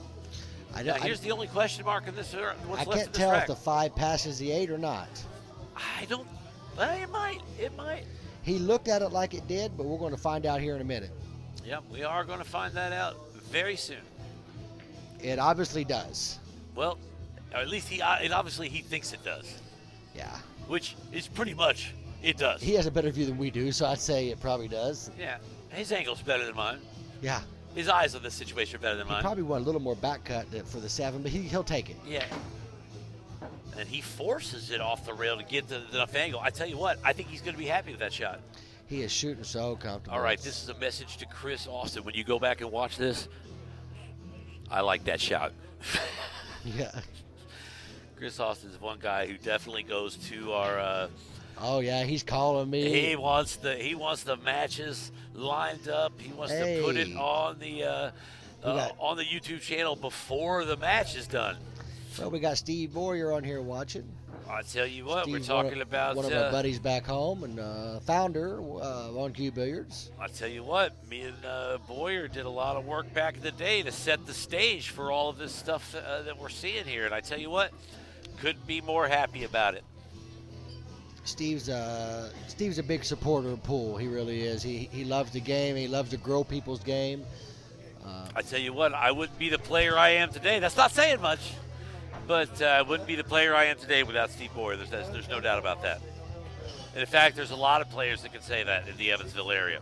Now, here's the only question mark in this. What's I left can't of this tell track. if the five passes the eight or not. I don't. It might. It might. He looked at it like it did, but we're going to find out here in a minute. Yep, we are going to find that out very soon. It obviously does. Well, or at least obviously he thinks it does. Yeah. Which is pretty much it does. He has a better view than we do, so I'd say it probably does. Yeah, his angle's better than mine. Yeah. His eyes on this situation are better than He mine. probably want a little more back cut for the seven, but he'll take it. Yeah. And he forces it off the rail to get the enough angle. I tell you what, I think he's going to be happy with that shot. He is shooting so comfortable. All right, this is a message to Chris Austin. When you go back and watch this, I like that shot. Yeah. Chris Austin is one guy who definitely goes to our. Oh yeah, he's calling me. He wants the matches lined up. He wants to put it on the YouTube channel before the match is done. Well, we got Steve Boyer on here watching. I tell you what, Steve's we're talking about one of my buddies back home and founder of On Cue Billiards. I tell you what, me and Boyer did a lot of work back in the day to set the stage for all of this stuff that we're seeing here. And I tell you what, couldn't be more happy about it. Steve's a big supporter of pool. He really is. He loves the game. He loves to grow people's game. I tell you what, I wouldn't be the player I am today. That's not saying much, but I wouldn't be the player I am today without Steve Boyer. There's no doubt about that. And in fact, there's a lot of players that can say that in the Evansville area.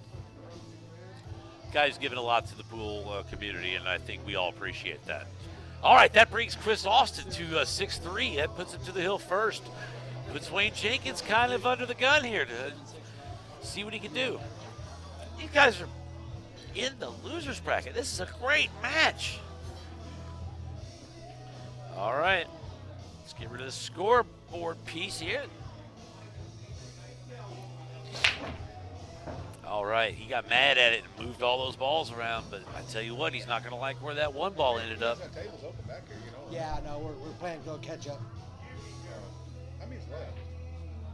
Guy's given a lot to the pool community, and I think we all appreciate that. All right, that brings Chris Austin to 6-3. That puts him to the hill first. Puts Wayne Jenkins kind of under the gun here to see what he can do. You guys are in the loser's bracket. This is a great match. All right, let's get rid of the scoreboard piece here. All right, he got mad at it and moved all those balls around, but I tell you what, he's not going to like where that one ball ended up. That table's open back here, you know. Yeah, no, we're playing to go catch up. That means left.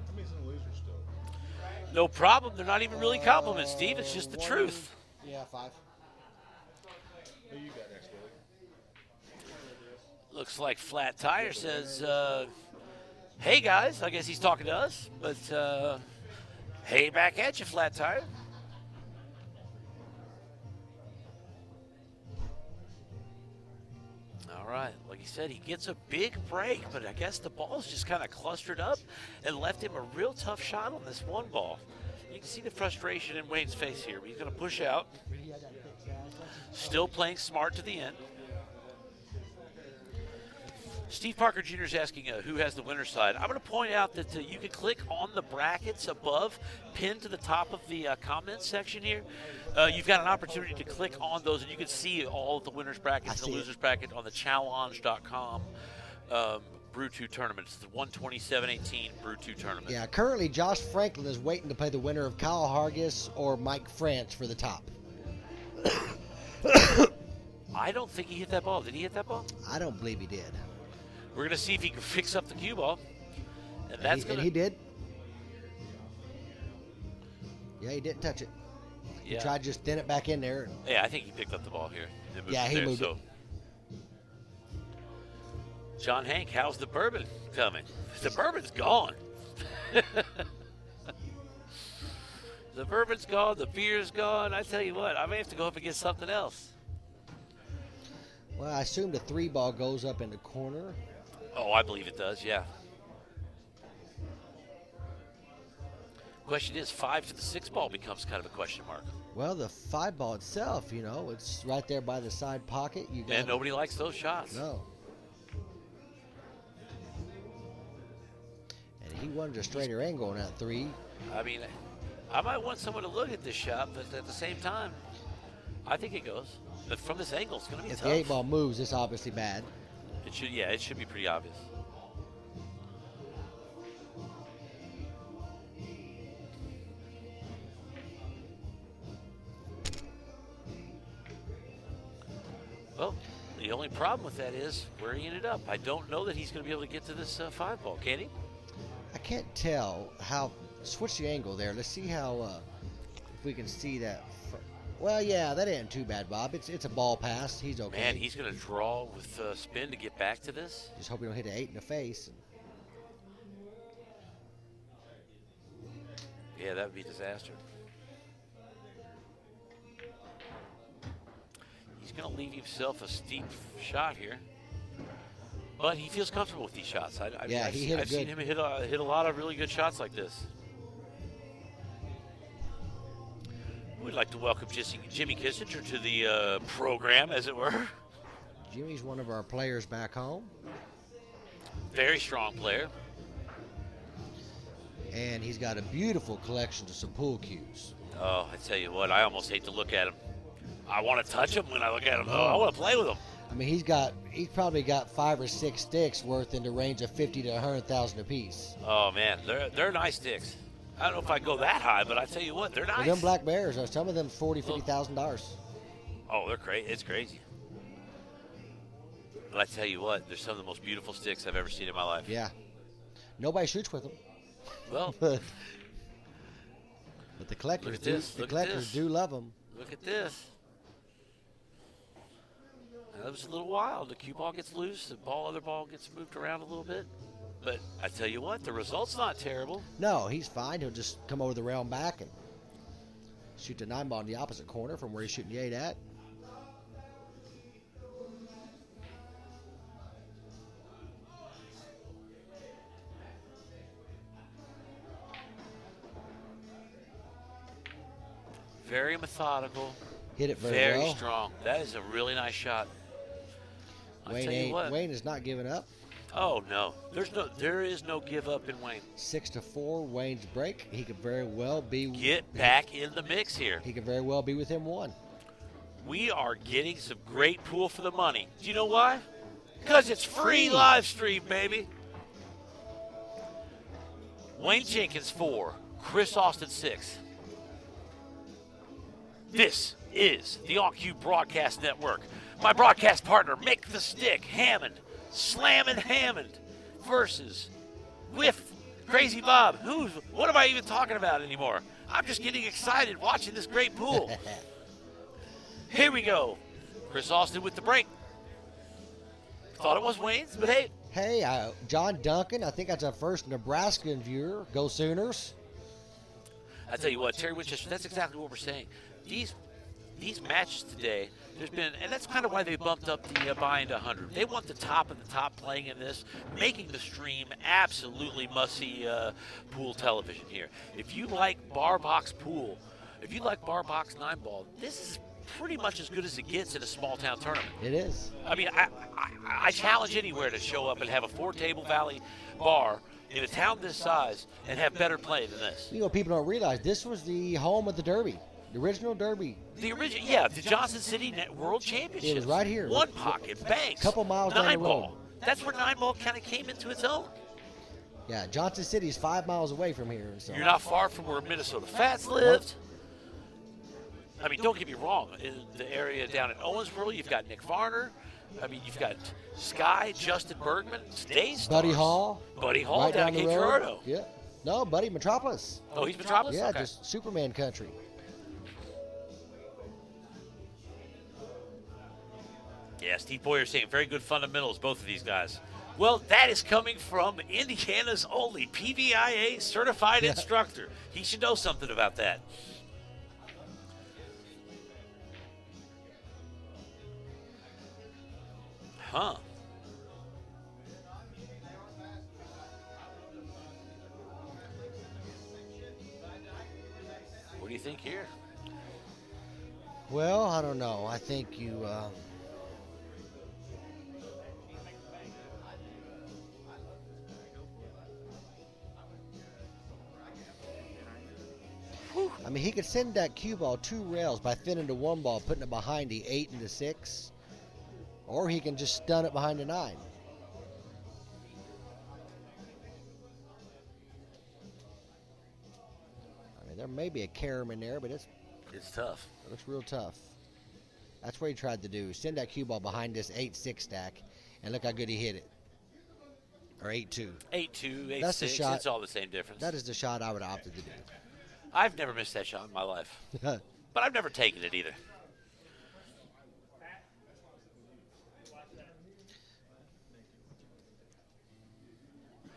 That means the loser still. No problem. They're not even really compliments, Steve. It's just the truth. Yeah, 5. Who you got next, Billy? Looks like Flat Tire says, hey, guys. I guess he's talking to us. But, hey, back at you, Flat Tire. All right. Like he said, he gets a big break, but I guess the ball's just kind of clustered up and left him a real tough shot on this one ball. You can see the frustration in Wayne's face here. He's going to push out. Still playing smart to the end. Steve Parker Jr. is asking who has the winner's side. I'm going to point out that you can click on the brackets above, pinned to the top of the comment section here. You've got an opportunity to click on those, and you can see all of the winner's brackets and the loser's bracket on the challenge.com Brew 2 tournament. It's the 127-18 Brew 2 tournament. Yeah, currently Josh Franklin is waiting to play the winner of Kyle Hargis or Mike French for the top. I don't think he hit that ball. Did he hit that ball? I don't believe he did. We're going to see if he can fix up the cue ball. And that's And he did. Yeah, he didn't touch it. He Yeah. tried to just thin it back in there. Yeah, I think he picked up the ball here. Yeah, he moved it. John Hank, how's the bourbon coming? The bourbon's gone. The bourbon's gone. The beer's gone. I tell you what, I may have to go up and get something else. Well, I assume the 3-ball goes up in the corner. Oh, I believe it does, yeah. Question is, 5 to the 6 ball becomes kind of a question mark. Well, the 5-ball itself, you know, it's right there by the side pocket. You got And nobody likes those shots. No. And he wanted a straighter angle on that 3. I mean, I might want someone to look at this shot, but at the same time, I think it goes. But from this angle, it's going to be If tough. the 8-ball moves, it's obviously bad. It should, yeah, it should be pretty obvious. Well, the only problem with that is where he ended up. I don't know that he's going to be able to get to this 5-ball, can he? I can't tell how. Switch the angle there. Let's see how. If we can see that. Well, yeah, that ain't too bad, Bob. It's a ball pass. He's okay. Man, he's going to draw with spin to get back to this. Just hope he don't hit an 8 in the face. Yeah, that would be a disaster. He's going to leave himself a steep shot here. But he feels comfortable with these shots. Yeah, he hit it I've seen good. him hit a lot of really good shots like this. We'd like to welcome Jimmy Kissinger to the program, as it were. Jimmy's one of our players back home. Very strong player. And he's got a beautiful collection of some pool cues. Oh, I tell you what, I almost hate to look at him. I want to touch him when I look at him. Oh, I want to play with him. I mean, he's probably got 5 or 6 sticks worth in the range of 50 to 100,000 apiece. Oh man, they're nice sticks. I don't know if I go that high, but I tell you what, they're nice. Well, them black bears, some of them $40,000, $50,000. Oh, they're crazy. It's crazy. But I tell you what, they're some of the most beautiful sticks I've ever seen in my life. Yeah. Nobody shoots with them. Well, but the collectors Look at this, do. The look at collectors this. do love them. look at this. Now, that was a little wild. The cue ball gets loose, the other ball gets moved around a little bit. But I tell you what, the result's not terrible. No, he's fine. He'll just come over the rail and back and shoot the 9-ball in the opposite corner from where he's shooting the 8 at. Very methodical. Hit it very Very well. strong. That is a really nice shot. I'll tell you what. Wayne is not giving up. Oh no, there is no give up in Wayne. 6-4, Wayne's break. He could very well be. Get back in the mix here. He could very well be within 1. We are getting some great pool for the money. Do you know why? Because it's free live stream, baby. Wayne Jenkins 4, Chris Austin 6. This is the On-Cue Broadcast Network. My broadcast partner, Mick the Stick Hammond, slamming Hammond, versus with Crazy Bob. What am I even talking about anymore? I'm just getting excited watching this great pool. Here we go. Chris Austin with the break. Thought it was Wayne's, but hey. Hey, John Duncan, I think that's our first Nebraskan viewer. Go Sooners. I tell you what, Terry Winchester, that's exactly what we're saying. These these matches today, there's been, and that's kind of why they bumped up the buy-in to 100. They want the top of the top playing in this, making the stream absolutely must-see pool television here. If you like bar box pool, if you like bar box 9-ball, this is pretty much as good as it gets in a small-town tournament. It is. I mean, I challenge anywhere to show up and have a 4-table Valley bar in a town this size and have better play than this. You know, people don't realize this was the home of the Derby, the original Derby. The original, yeah, the Johnson City World Championship. It was right here. One pocket, banks. Couple miles down the 9-ball. road. That's where 9-ball kind of came into its own. Yeah, Johnson City is 5 miles away from here. So. You're not far from where Minnesota Fats lived. I mean, don't get me wrong. In the area down in Owensboro, you've got Nick Varner. I mean, you've got Sky, Justin Bergman, today's stars. Buddy Hall. Buddy Hall right down the at Cape road. Girardeau. Yeah. No, Buddy, Metropolis. Oh, he's Metropolis? Yeah, Okay. just Superman country. Yeah, Steve Boyer saying very good fundamentals, both of these guys. Well, that is coming from Indiana's only PVIA certified instructor. He should know something about that. Huh. What do you think here? Well, I don't know. I think you. I mean, he could send that cue ball 2 rails by thinning to 1 ball, putting it behind the 8 and the 6, or he can just stun it behind the 9. I mean, there may be a carom in there, but it's tough. It looks real tough. That's what he tried to do. Send that cue ball behind this 8-6 stack, and look how good he hit it. Or 8-2. 8-2, 8-6. That's the shot. It's all the same difference. That is the shot I would have opted to do. I've never missed that shot in my life. But I've never taken it either.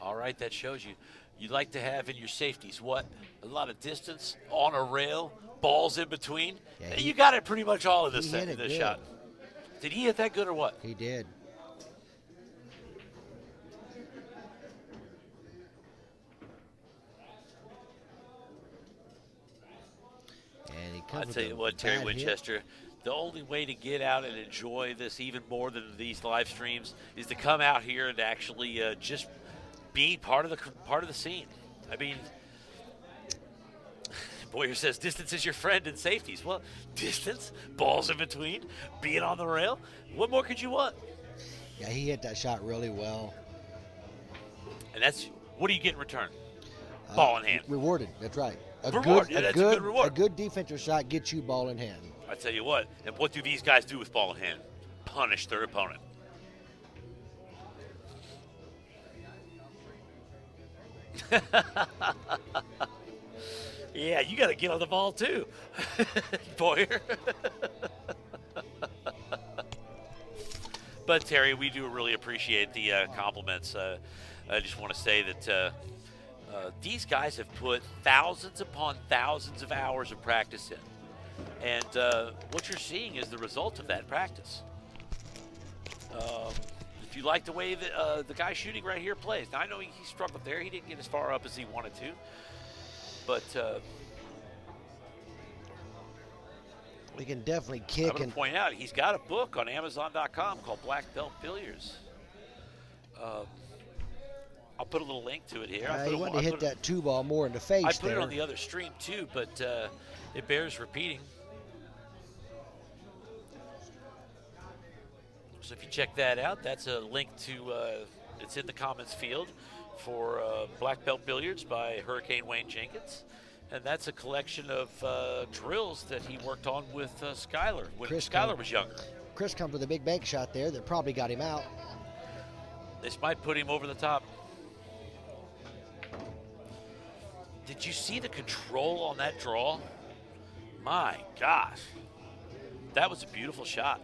All right, that shows you. You'd like to have in your safeties what? A lot of distance, on a rail, balls in between. Yeah, You got it pretty much all in this, he hit it this good. shot. Did he hit that good or what? He did. And he comes I'll with tell a you what, Terry bad hit. Winchester, the only way to get out and enjoy this even more than these live streams is to come out here and actually just be part of the scene. I mean, Boyer says distance is your friend in safeties. Well, distance, balls in between, being on the rail. What more could you want? Yeah, he hit that shot really well. And that's, what do you get in return? Ball in hand. Rewarded. That's right. Reward. Yeah, that's a good reward. A good defensive shot gets you ball in hand. I tell you what, and what do these guys do with ball in hand? Punish their opponent. Yeah, you got to get on the ball too, Boyer. But Terry, we do really appreciate the compliments. I just want to say that these guys have put thousands upon thousands of hours of practice in, and what you're seeing is the result of that practice. If you like the way that the guy shooting right here plays, now I know he struggled there. He didn't get as far up as he wanted to, but We can definitely I'm kick going and to point out he's got a book on Amazon.com called Black Belt Billiards. I'll put a little link to it here. you want to hit that 2 ball more in the face. I put there. it on the other stream too, but it bears repeating. So if you check that out, that's a link to, it's in the comments field for Black Belt Billiards by Hurricane Wayne Jenkins. And that's a collection of drills that he worked on with Skyler when Skyler was younger. Chris comes with a big bank shot there that probably got him out. This might put him over the top. Did you see the control on that draw? My gosh. That was a beautiful shot.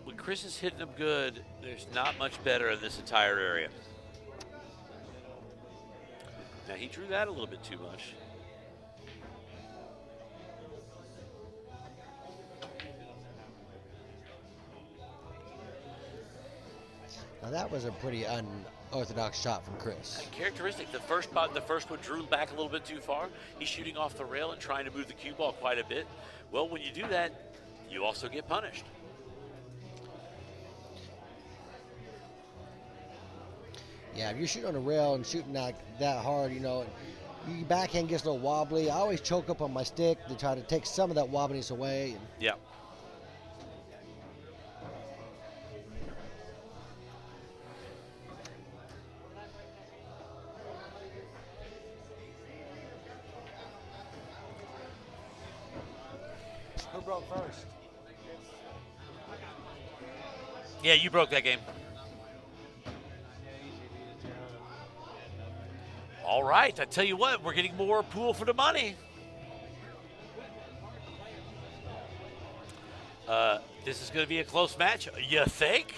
When Chris is hitting them good, there's not much better in this entire area. Now, he drew that a little bit too much. That was a pretty unorthodox shot from Chris. Characteristic, the first one drew back a little bit too far. He's shooting off the rail and trying to move the cue ball quite a bit. Well, when you do that, you also get punished. Yeah, if you're shooting on the rail and shooting that hard, your backhand gets a little wobbly. I always choke up on my stick to try to take some of that wobbliness away. Yeah. Who broke first? Yeah, you broke that game. All right, I tell you what, we're getting more pool for the money. This is going to be a close match, you think?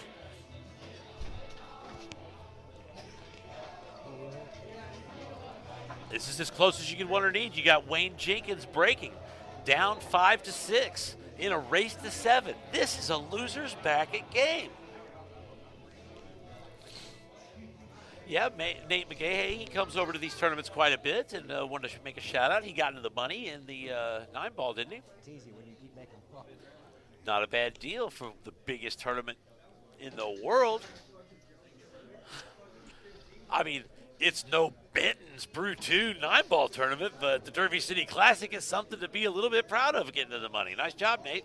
This is as close as you can want or need. You got Wayne Jenkins breaking, down 5-6 in a race to 7. This is a loser's bracket game. Yeah, Nate McGahey, he comes over to these tournaments quite a bit and wanted to make a shout out. He got into the money in the 9-ball, didn't he? It's easy when you keep making fun. Not a bad deal for the biggest tournament in the world. I mean, it's no Benton's Brew 2 9-ball tournament, but the Derby City Classic is something to be a little bit proud of getting to the money. Nice job, Nate.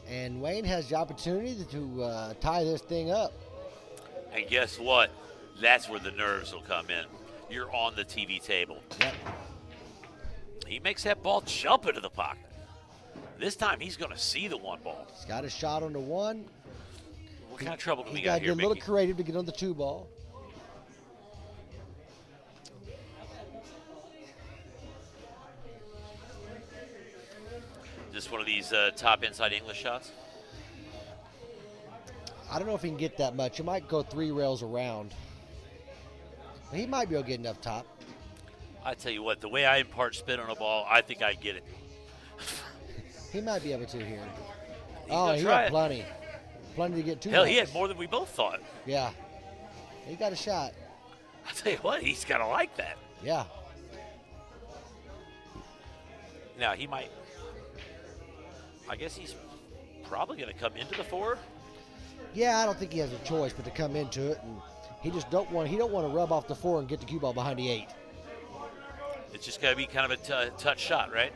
And Wayne has the opportunity to tie this thing up. And guess what? That's where the nerves will come in. You're on the TV table. Yep. He makes that ball jump into the pocket. This time he's going to see the 1 ball. He's got a shot on the 1. What kind of trouble do we He's got got to here, get a little Mickey? creative to get on the 2 ball. Just one of these top inside English shots? I don't know if he can get that much. He might go 3 rails around. But he might be able to get enough top. I tell you what, the way I impart spin on a ball, I think I get it. He might be able to here. gonna He try got it. plenty. Plenty to get 2 Hell, balls. he had more than we both thought. Yeah. He got a shot. I tell you what, he's got to like that. Yeah. Now, he might, I guess he's probably going to come into the 4. Yeah, I don't think he has a choice but to come into it, and he just don't want to rub off the 4 and get the cue ball behind the 8. It's just got to be kind of a touch shot, right?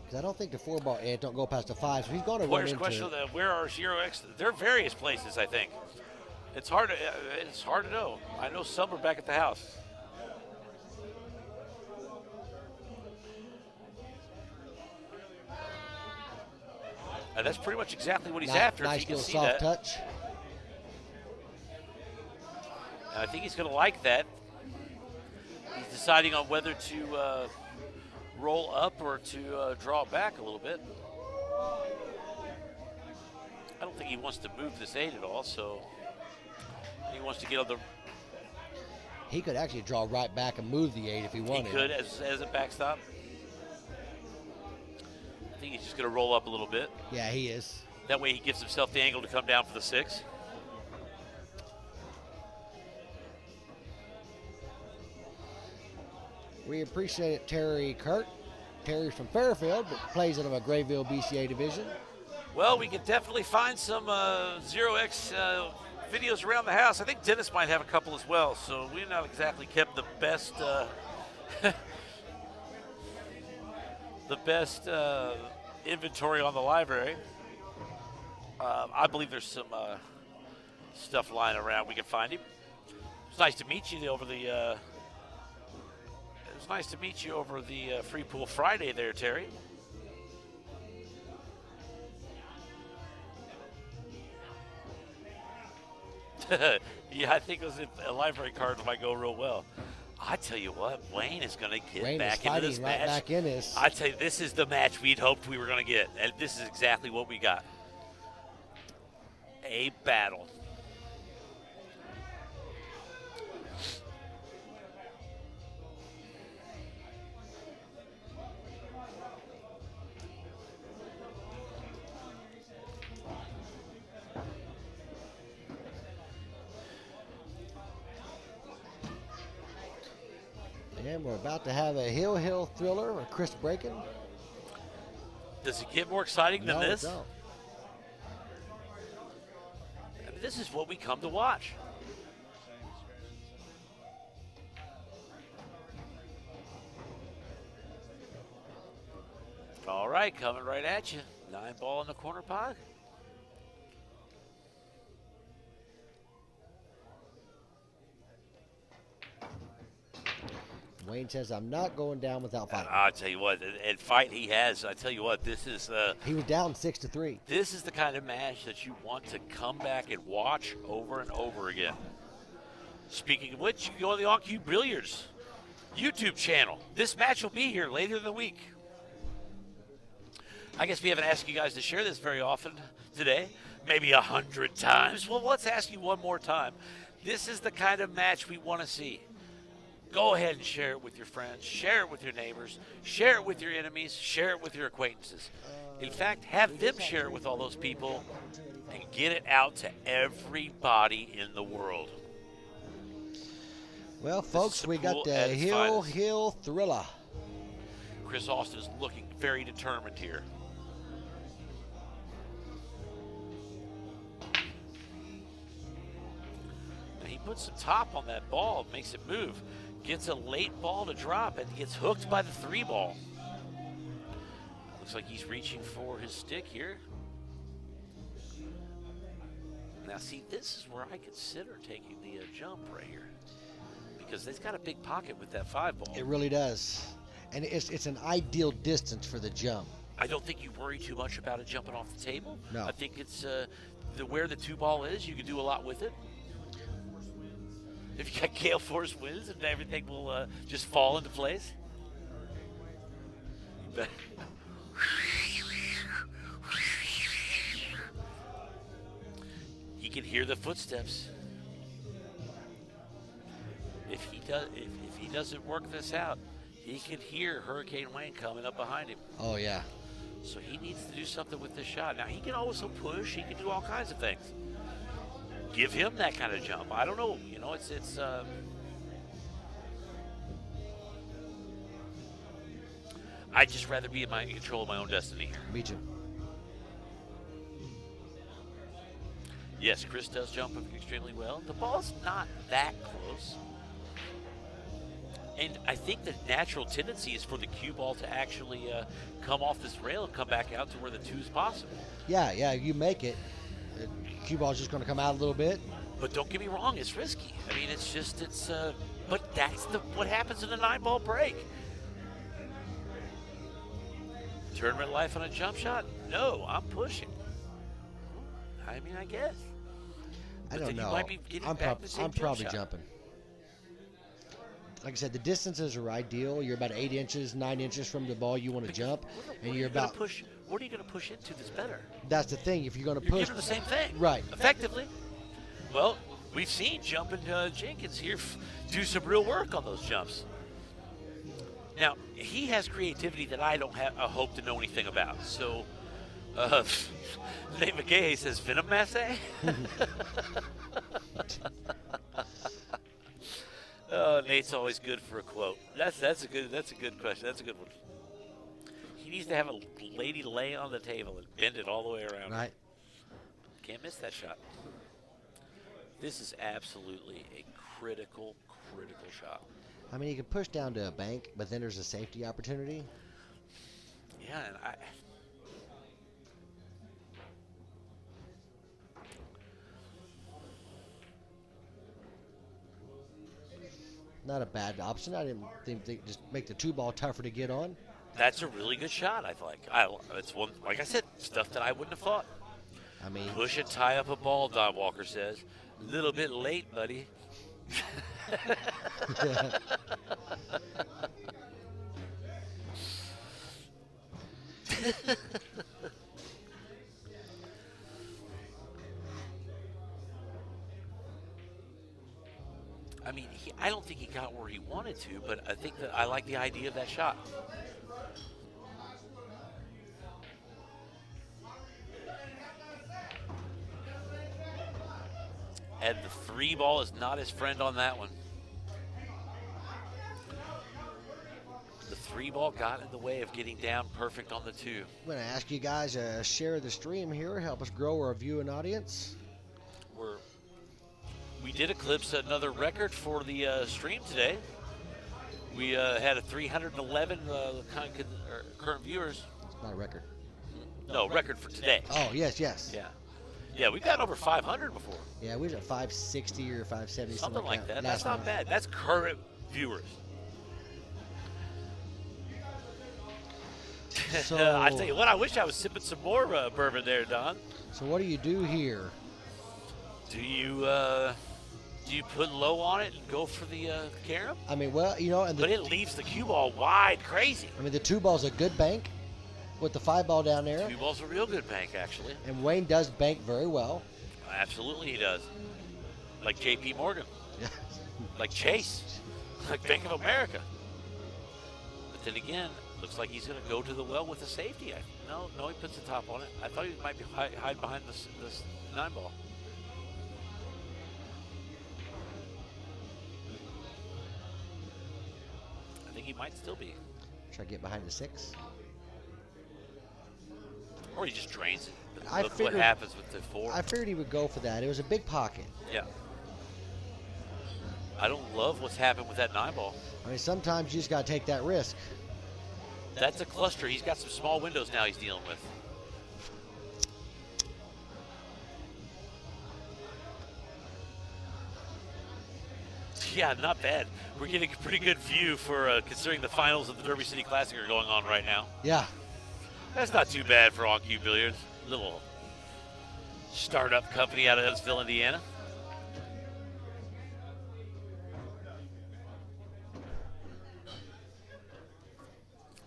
Because I don't think the 4 ball don't go past the 5, so he's going to run Player's into question: it. where are 0x? There are various places, I think. It's hard to know. I know some are back at the house. And that's pretty much exactly what he's after. Nice if you little can see soft that. touch. And I think he's going to like that. He's deciding on whether to roll up or to draw back a little bit. I don't think he wants to move this 8 at all, so he wants to get on the. He could actually draw right back and move the 8 if he wanted. He could as a backstop. I think he's just going to roll up a little bit. Yeah, he is. That way he gives himself the angle to come down for the 6. We appreciate it, Terry Kurt. Terry's from Fairfield, but plays in a Grayville BCA division. Well, we could definitely find some 0x videos around the house. I think Dennis might have a couple as well, so we've not exactly kept the best inventory on the library. I believe there's some stuff lying around. We can find him. It's nice to meet you over the. It's nice to meet you over the Free Pool Friday there, Terry. Yeah, I think it was a library card might go real well. I tell you what, Wayne is going to get Wayne back is into fighting this right match. back in this. I tell you, this is the match we'd hoped we were going to get, and this is exactly what we got. A battle. And we're about to have a hill thriller with Chris breaking. Does it get more exciting than No, this? don't. I mean, this is what we come to watch. All right, coming right at you. 9-ball in the corner pod. Wayne says, I'm not going down without fighting. I'll tell you what, and fight he has. I tell you what, this is He was down 6-3. this is the kind of match that you want to come back and watch over and over again. Speaking of which, you can go on the On-Cue Billiards YouTube channel. This match will be here later in the week. I guess we haven't asked you guys to share this very often today, maybe 100 times. Well, let's ask you one more time. This is the kind of match we want to see. Go ahead and share it with your friends, share it with your neighbors, share it with your enemies, share it with your acquaintances. In fact, have them share it with all those people and get it out to everybody in the world. Well, folks, is we cool got the at its finest. hill thriller. Chris Austin is looking very determined here. Now he puts some top on that ball, makes it move. Gets a late ball to drop and gets hooked by the 3-ball. Looks like he's reaching for his stick here. Now see, this is where I consider taking the jump right here. Because it's got a big pocket with that 5-ball. It really does. And it's an ideal distance for the jump. I don't think you worry too much about it jumping off the table. No. I think it's where the 2-ball is, you can do a lot with it. If you got gale force winds, and everything will just fall into place. He can hear the footsteps. If he doesn't work this out, he can hear Hurricane Wayne coming up behind him. Oh, yeah. So he needs to do something with this shot. Now, he can also push. He can do all kinds of things. Give him that kind of jump. I don't know. You know, it's I'd just rather be in control of my own destiny here. Me too. Yes, Chris does jump extremely well. The ball's not that close. And I think the natural tendency is for the cue ball to actually come off this rail and come back out to where the 2 is possible. Yeah, you make it. The cue ball's just going to come out a little bit. But don't get me wrong, it's risky. I mean, but that's what happens in a 9-ball break. Tournament life on a jump shot? No, I'm pushing. I mean, I guess. I But don't then know. You might be getting I'm, back the same I'm jump probably shot. jumping. Like I said, the distances are ideal. You're about 8 inches, 9 inches from the ball you want to jump, and you're about. What are you going to push into that's better? That's the thing. If you're going to You're push, giving the same thing. Right. Effectively. Well, we've seen Jumpin' Jenkins here do some real work on those jumps. Now, he has creativity that I don't have a hope to know anything about. So, Nate McGay says, Venom Masse? Oh, Nate's always good for a quote. That's a good question. That's a good one. He needs to have a lady lay on the table and bend it all the way around. right? Can't miss that shot. This is absolutely a critical shot. I mean, you can push down to a bank, but then there's a safety opportunity. Yeah, and Not a bad option. I didn't think they just make the 2-ball tougher to get on. that's a really good shot, I think. It's one, like I said, stuff that I wouldn't have thought. I mean, Push and tie up a ball, Don Walker says. A little bit late, buddy. I mean, I don't think he got where he wanted to, but I think that I like the idea of that shot. And the 3-ball is not his friend on that one. 3 ball got in the way of getting down perfect on the 2. I'm going to ask you guys to share the stream here, help us grow our viewing audience. We did eclipse another record for the stream today. We had a 311 current viewers. It's not a record. No, record for today. Oh, yes. Yeah, we've got over 500 before. Yeah, we was at 560 or 570. Something like that. That's last not month. bad. That's current viewers. So, I tell you what, I wish I was sipping some more bourbon there, Don. So what do you do here? Do you put low on it and go for the carom? I mean, well, and But it leaves the cue ball wide crazy. I mean, the 2 ball's a good bank with the 5 ball down there. Cue ball's a real good bank, actually. And Wayne does bank very well. Absolutely, he does. Like J.P. Morgan, like Chase, like Bank of America. But then again, looks like he's going to go to the well with a safety. No, he puts the top on it. I thought he might be hide behind this 9 ball. I think he might still be. Try to get behind the 6. Or he just drains it. I Look what figured- happens with the 4. I figured he would go for that. It was a big pocket. Yeah. I don't love what's happened with that 9 ball. I mean, sometimes you just got to take that risk. That's a cluster. He's got some small windows now he's dealing with. Yeah, not bad. We're getting a pretty good view for considering the finals of the Derby City Classic are going on right now. Yeah. That's not too bad for On Cue Billiards. Little startup company out of Huntsville, Indiana.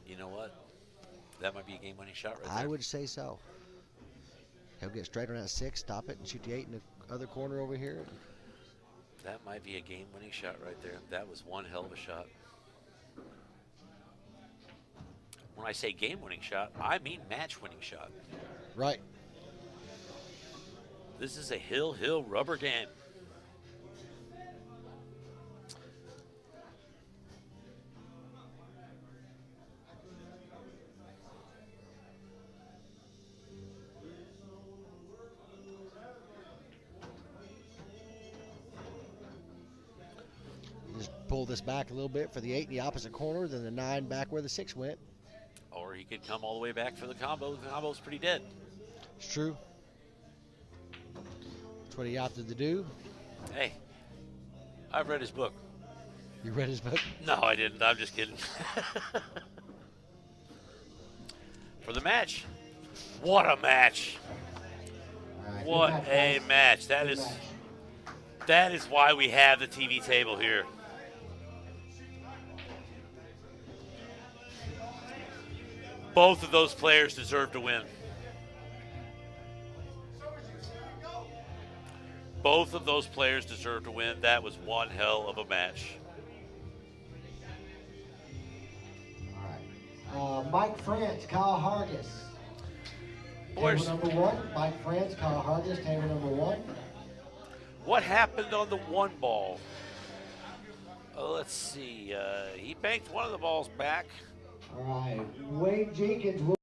You know what? That might be a game-winning shot right there. I would say so. He'll get straight on that 6, stop it, and shoot the 8 in the other corner over here. That might be a game-winning shot right there. That was one hell of a shot. When I say game-winning shot, I mean match-winning shot. Right. This is a hill rubber game. Just pull this back a little bit for the 8 in the opposite corner, then the 9 back where the 6 went. Or he could come all the way back for the combo. The combo's pretty dead. It's true. That's what he opted to do. Hey, I've read his book. You read his book? No, I didn't. I'm just kidding. For the match. What a match. All right, What good a match, guys. match. Good That is why we have the TV table here. Both of those players deserve to win. Both of those players deserve to win. That was one hell of a match. All right. Mike France, Kyle Hargis. Boys, Table number 1, Mike France, Kyle Hargis, table number 1. what happened on the 1 ball? Let's see. He banked one of the balls back. All right. Wayne Jenkins will